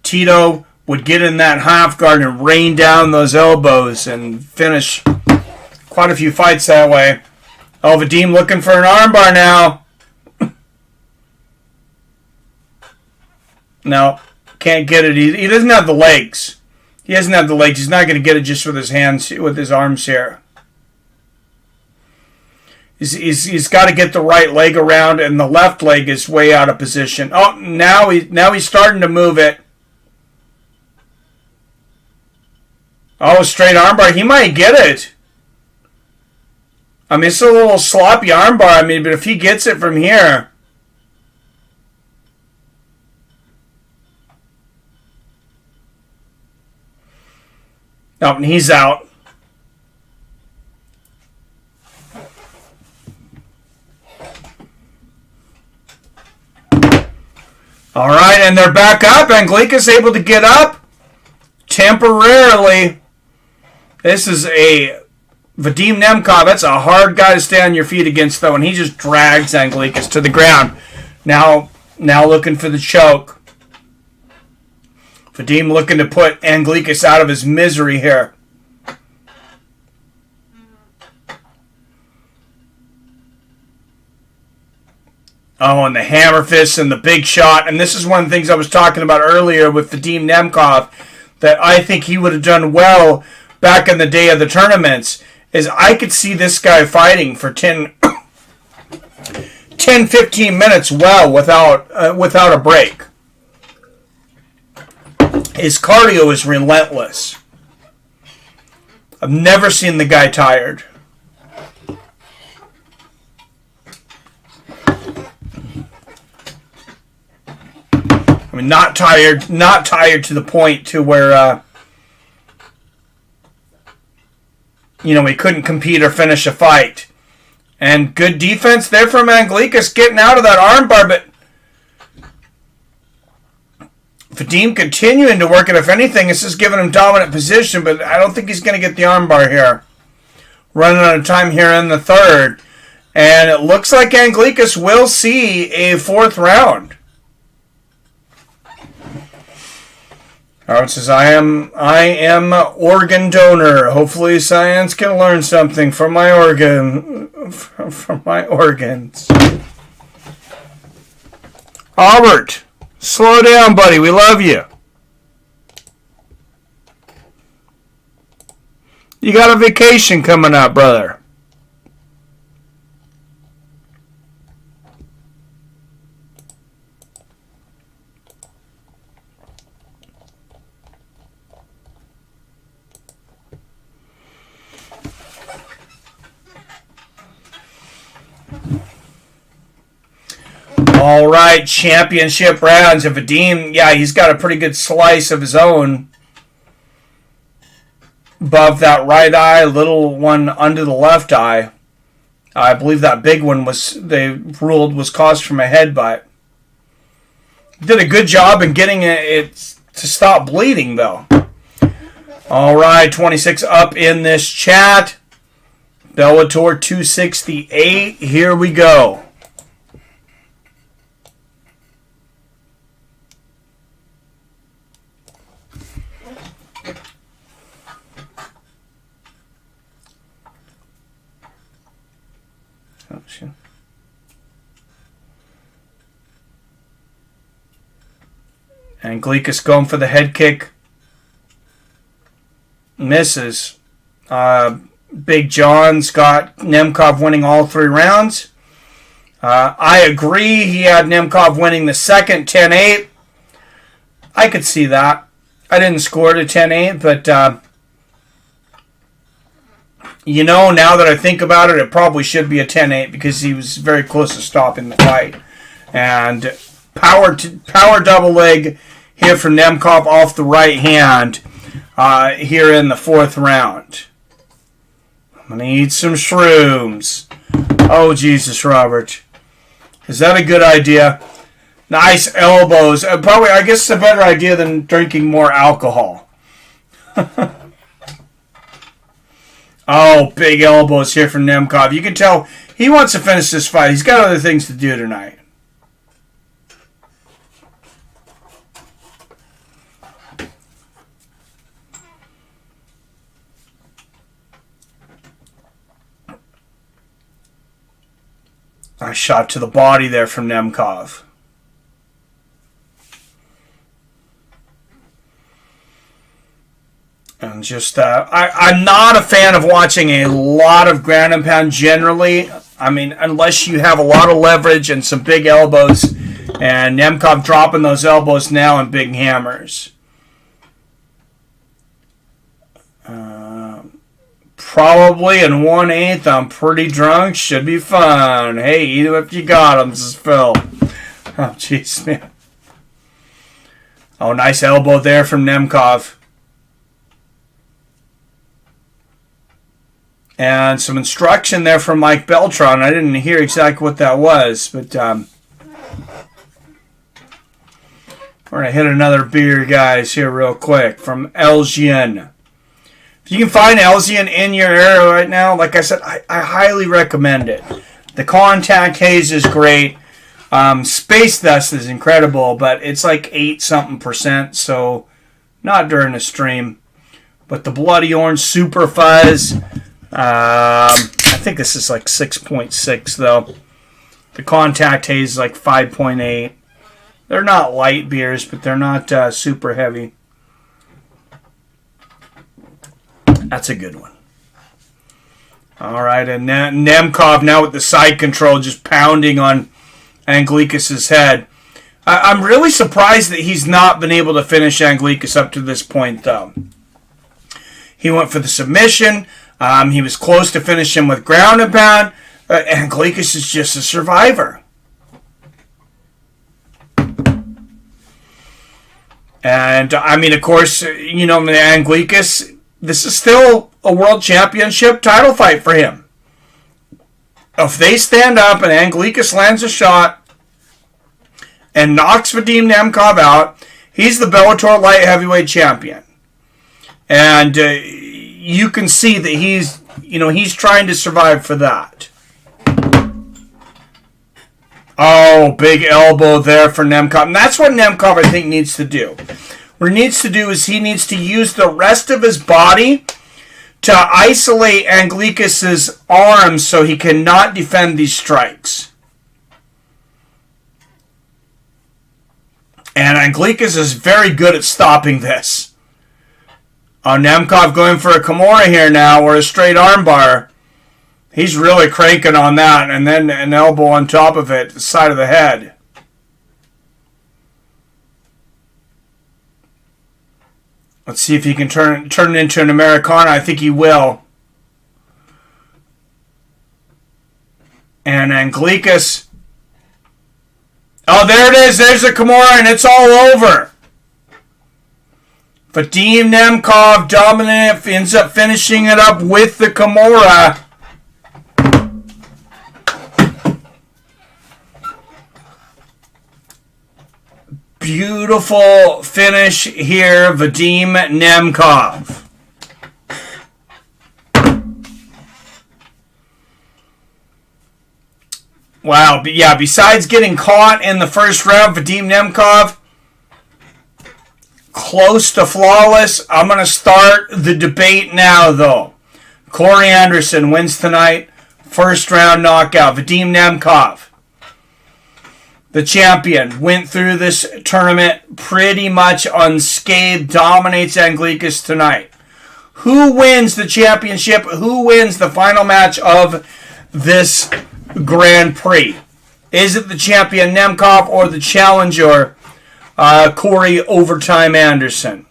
Tito would get in that half guard and rain down those elbows and finish quite a few fights that way. Oh, Vadim looking for an armbar now. No, can't get it. He doesn't have the legs. He doesn't have the legs. He's not going to get it just with his hands, with his arms here. He's got to get the right leg around, and the left leg is way out of position. Oh, now he's starting to move it. Oh, straight armbar. He might get it. I mean, it's a little sloppy armbar. I mean, but if he gets it from here. Oh, and he's out. All right, and they're back up. Anglickas able to get up temporarily. This is a Vadim Nemkov. That's a hard guy to stay on your feet against, though, and he just drags Anglickas to the ground. Now looking for the choke. Vadim looking to put Anglickas out of his misery here. Oh, and the hammer fists and the big shot. And this is one of the things I was talking about earlier with Vadim Nemkov, that I think he would have done well back in the day of the tournaments, is I could see this guy fighting for 10, 15 minutes well without a break. His cardio is relentless. I've never seen the guy tired. I mean, not tired to the point to where, he couldn't compete or finish a fight. And good defense there from Anglickas, getting out of that armbar, but Vadim continuing to work it. If anything, this is giving him dominant position, but I don't think he's going to get the armbar here. Running out of time here in the third. And it looks like Anglickas will see a fourth round. Howard says, I am organ donor. Hopefully science can learn something from my from my organs. Albert, slow down, buddy. We love you. You got a vacation coming up, brother. All right, championship rounds. If Vadim, yeah, he's got a pretty good slice of his own. Above that right eye, little one under the left eye. I believe that big one they ruled was caused from a headbutt. Did a good job in getting it to stop bleeding, though. All right, 26 up in this chat. Bellator 268. Here we go. Anglickas going for the head kick. Misses. Big John's got Nemkov winning all 3 rounds. I agree he had Nemkov winning the second 10-8. I could see that. I didn't score to 10-8, but you know, now that I think about it, it probably should be a 10-8 because he was very close to stopping the fight. And power double leg here from Nemkov off the right hand here in the 4th round. I'm going to eat some shrooms. Oh, Jesus, Robert. Is that a good idea? Nice elbows. Probably, I guess it's a better idea than drinking more alcohol. Oh, big elbows here from Nemkov. You can tell he wants to finish this fight. He's got other things to do tonight. Nice shot to the body there from Nemkov. And just, I'm not a fan of watching a lot of ground and pound generally. I mean, unless you have a lot of leverage and some big elbows. And Nemkov dropping those elbows now and big hammers. Probably in 1/8. I'm pretty drunk. Should be fun. Hey, eat them if you got them. This is Phil. Oh, jeez, man. Oh, nice elbow there from Nemkov. And some instruction there from Mike Beltran. I didn't hear exactly what that was, but we're going to hit another beer, guys, here real quick from Elgin. If you can find Elgin in your area right now, like I said, I highly recommend it. The contact haze is great. Space Dust is incredible, but it's like 8-something%, so not during the stream. But the Bloody Orange Super Fuzz, I think this is like 6.6 though. The contact haze is like 5.8. They're not light beers, but they're not super heavy. That's a good one. All right, and Nemkov now with the side control just pounding on Anglickas' head. I'm really surprised that he's not been able to finish Anglickas up to this point, though. He went for the submission. He was close to finishing with ground and pound. Anglickas is just a survivor. And, I mean, of course, you know, Anglickas, this is still a world championship title fight for him. If they stand up and Anglickas lands a shot and knocks Vadim Nemkov out, he's the Bellator light heavyweight champion. And you can see that he's trying to survive for that. Oh, big elbow there for Nemkov. And that's what Nemkov, I think, needs to do. What he needs to do is he needs to use the rest of his body to isolate Anglickas' arms so he cannot defend these strikes. And Anglickas is very good at stopping this. Nemkov going for a Kimura here now, or a straight armbar. He's really cranking on that, and then an elbow on top of it, the side of the head. Let's see if he can turn it into an Americana. I think he will. And Anglickas. Oh, there it is. There's a Kimura, and it's all over. Vadim Nemkov dominant, ends up finishing it up with the Kimura. Beautiful finish here, Vadim Nemkov. Wow, but yeah, besides getting caught in the first round, Vadim Nemkov, close to flawless. I'm going to start the debate now, though. Corey Anderson wins tonight, first round knockout. Vadim Nemkov, the champion, went through this tournament pretty much unscathed, dominates Anglickas tonight. Who wins the championship? Who wins the final match of this Grand Prix? Is it the champion Nemkov or the challenger Corey Overtime Anderson?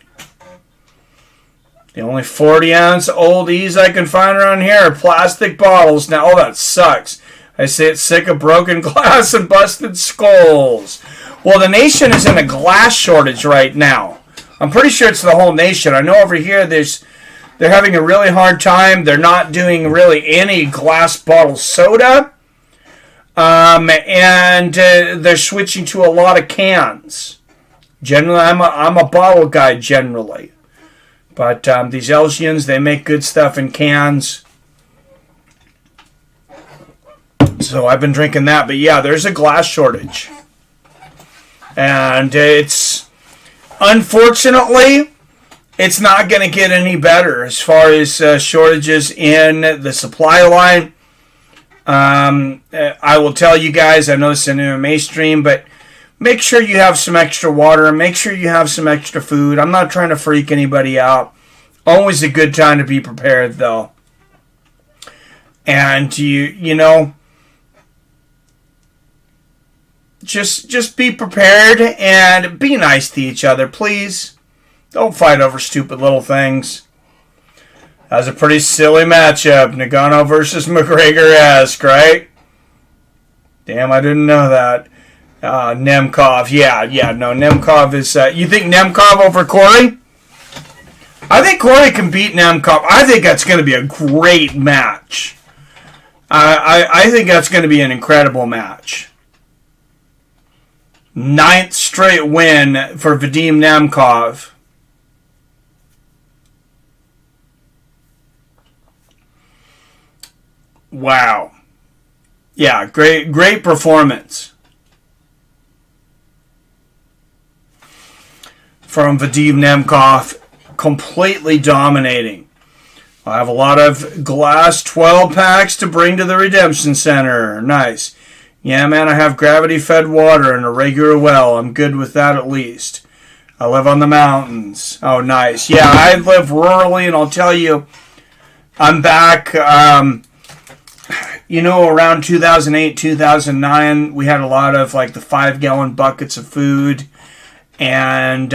The only 40-ounce oldies I can find around here are plastic bottles. Now, oh, that sucks. I say it's sick of broken glass and busted skulls. Well, the nation is in a glass shortage right now. I'm pretty sure it's the whole nation. I know over here they're having a really hard time. They're not doing really any glass bottle soda. And they're switching to a lot of cans. Generally, I'm a bottle guy generally. But these Elgians, they make good stuff in cans. So I've been drinking that. But yeah, there's a glass shortage. And unfortunately, it's not going to get any better as far as shortages in the supply line. I will tell you guys, I know this is an MMA stream, but make sure you have some extra water. Make sure you have some extra food. I'm not trying to freak anybody out. Always a good time to be prepared, though. And you know, just be prepared and be nice to each other, please. Don't fight over stupid little things. That was a pretty silly matchup. Nagano versus McGregor-esque, right? Damn, I didn't know that. Nemkov. Yeah, no, Nemkov is... you think Nemkov over Corey? I think Corey can beat Nemkov. I think that's going to be a great match. I think that's going to be an incredible match. 9th straight win for Vadim Nemkov. Wow. Yeah, great performance from Vadim Nemkov, completely dominating. I have a lot of glass 12 packs to bring to the Redemption Center. Nice. Yeah, man, I have gravity-fed water and a regular well. I'm good with that at least. I live on the mountains. Oh, nice. Yeah, I live rurally, and I'll tell you, I'm back... you know, around 2008, 2009, we had a lot of, like, the 5-gallon buckets of food. And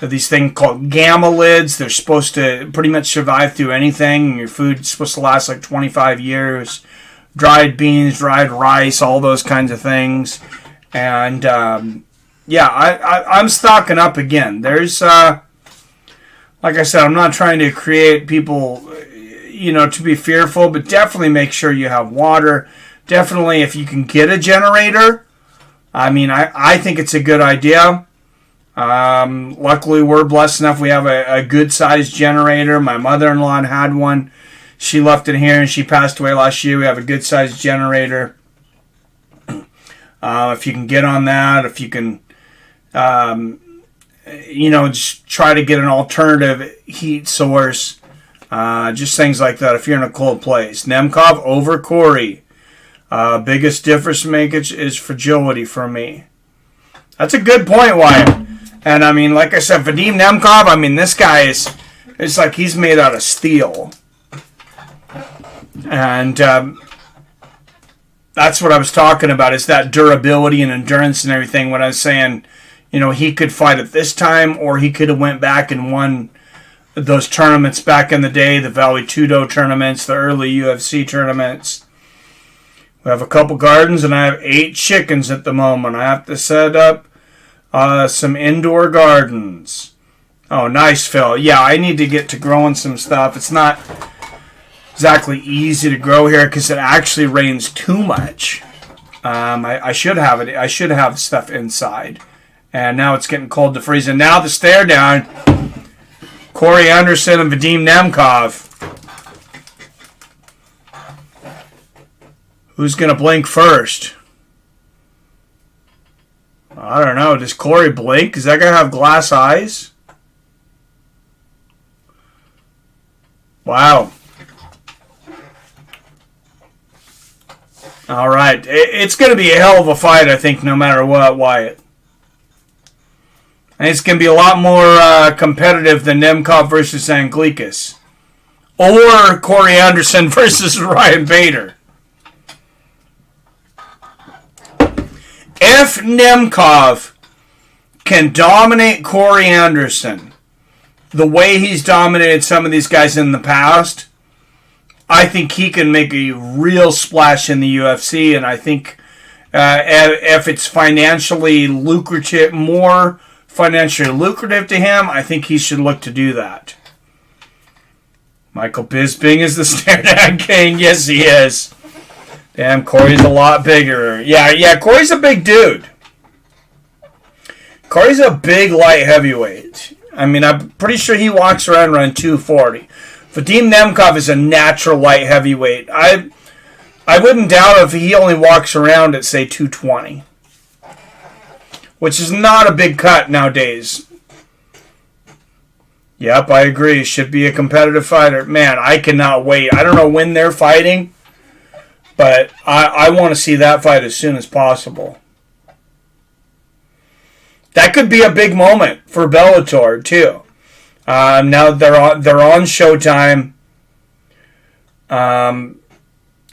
these things called gamma lids. They're supposed to pretty much survive through anything. Your food's supposed to last, like, 25 years. Dried beans, dried rice, all those kinds of things. And, yeah, I'm stocking up again. There's, like I said, I'm not trying to create people... you know, to be fearful, but definitely make sure you have water. Definitely, if you can get a generator, I mean, I think it's a good idea. Luckily, we're blessed enough. We have a good-sized generator. My mother-in-law had one. She left it here, and she passed away last year. We have a good-sized generator. If you can get on that, if you can, you know, just try to get an alternative heat source. Just things like that if you're in a cold place. Nemkov over Corey. Biggest difference make it is fragility for me. That's a good point, Wyatt. And, I mean, like I said, Vadim Nemkov, I mean, this guy is... It's like he's made out of steel. And that's what I was talking about, is that durability and endurance and everything. When I was saying, you know, he could fight at this time, or he could have went back and won those tournaments back in the day, the Valley Tudo tournaments, the early UFC tournaments. We have a couple gardens, and I have 8 chickens at the moment. I have to set up some indoor gardens. Oh, nice, Phil. Yeah, I need to get to growing some stuff. It's not exactly easy to grow here because it actually rains too much. I should have it. I should have stuff inside. And now it's getting cold to freeze. And now the stare down. Corey Anderson and Vadim Nemkov. Who's going to blink first? I don't know. Does Corey blink? Is that guy have glass eyes? Wow. All right. It's going to be a hell of a fight, I think, no matter what, Wyatt. And it's going to be a lot more competitive than Nemkov versus Anglickas. Or Corey Anderson versus Ryan Bader. If Nemkov can dominate Corey Anderson the way he's dominated some of these guys in the past, I think he can make a real splash in the UFC. And I think if it's financially lucrative, more financially lucrative to him, I think he should look to do that. Michael Bisping is the stare-down king. Yes, he is. Damn, Corey's a lot bigger. Yeah, Corey's a big dude. Corey's a big light heavyweight. I mean, I'm pretty sure he walks around 240. Vadim Nemkov is a natural light heavyweight. I wouldn't doubt if he only walks around at, say, 220. Which is not a big cut nowadays. Yep, I agree. Should be a competitive fighter. Man, I cannot wait. I don't know when they're fighting, but I want to see that fight as soon as possible. That could be a big moment for Bellator, too. Now they're on Showtime.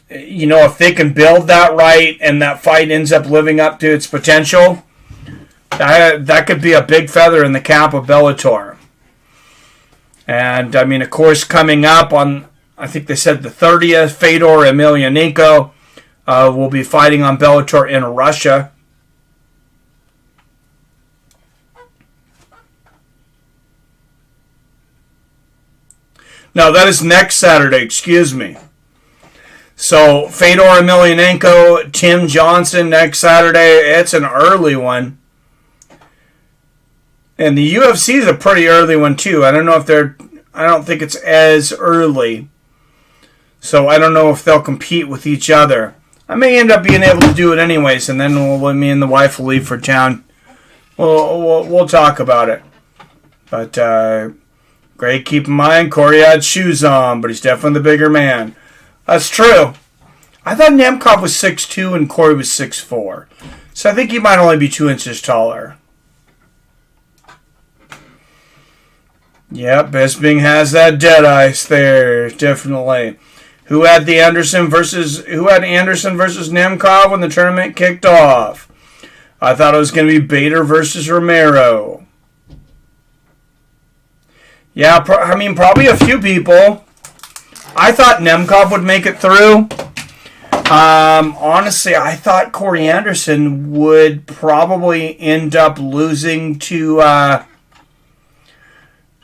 You know, if they can build that right and that fight ends up living up to its potential, that could be a big feather in the cap of Bellator. And, I mean, of course, coming up on, I think they said the 30th, Fedor Emelianenko will be fighting on Bellator in Russia. No, that is next Saturday, excuse me. So, Fedor Emelianenko, Tim Johnson next Saturday. It's an early one. And the UFC is a pretty early one, too. I don't think it's as early. So, I don't know if they'll compete with each other. I may end up being able to do it anyways, and then me and the wife will leave for town. We'll talk about it. But, great, keep in mind, Corey had shoes on, but he's definitely the bigger man. That's true. I thought Nemkov was 6'2" and Corey was 6'4". So I think he might only be 2 inches taller. Yep, Bisping has that dead ice there, definitely. Who had Anderson versus Nemkov when the tournament kicked off? I thought it was going to be Bader versus Romero. Yeah, probably a few people. I thought Nemkov would make it through. Honestly, I thought Corey Anderson would probably end up losing to...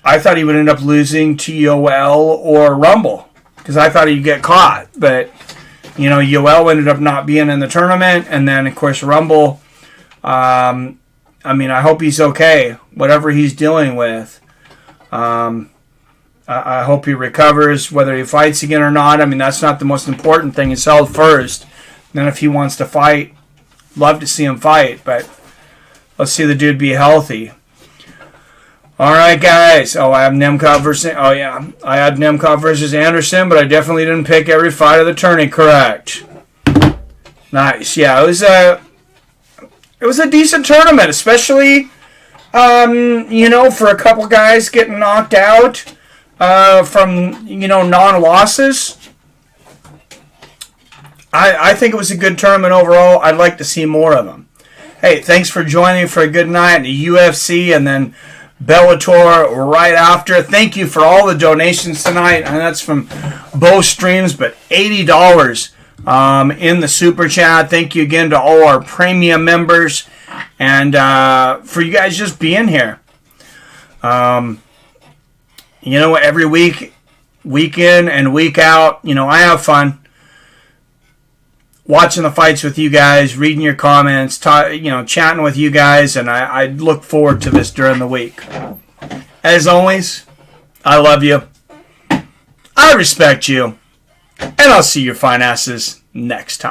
I thought he would end up losing to Yoel or Rumble. Because I thought he'd get caught. But, you know, Yoel ended up not being in the tournament. And then, of course, Rumble... I hope he's okay. Whatever he's dealing with. I hope he recovers, whether he fights again or not. I mean, that's not the most important thing. His health first. Then if he wants to fight, love to see him fight. But let's see the dude be healthy. All right, guys. I have Nemkov versus... Oh, yeah. I had Nemkov versus Anderson, but I definitely didn't pick every fight of the tourney correct. Nice. Yeah, it it was a decent tournament, especially, for a couple guys getting knocked out from, non-losses. I think it was a good tournament overall. I'd like to see more of them. Hey, thanks for joining for a good night at the UFC and then Bellator right after. Thank you for all the donations tonight. And that's from both streams, but $80 in the super chat. Thank you again to all our premium members and for you guys just being here. Every week in and week out, I have fun watching the fights with you guys, reading your comments, chatting with you guys, and I look forward to this during the week. As always, I love you. I respect you. And I'll see your fine asses next time.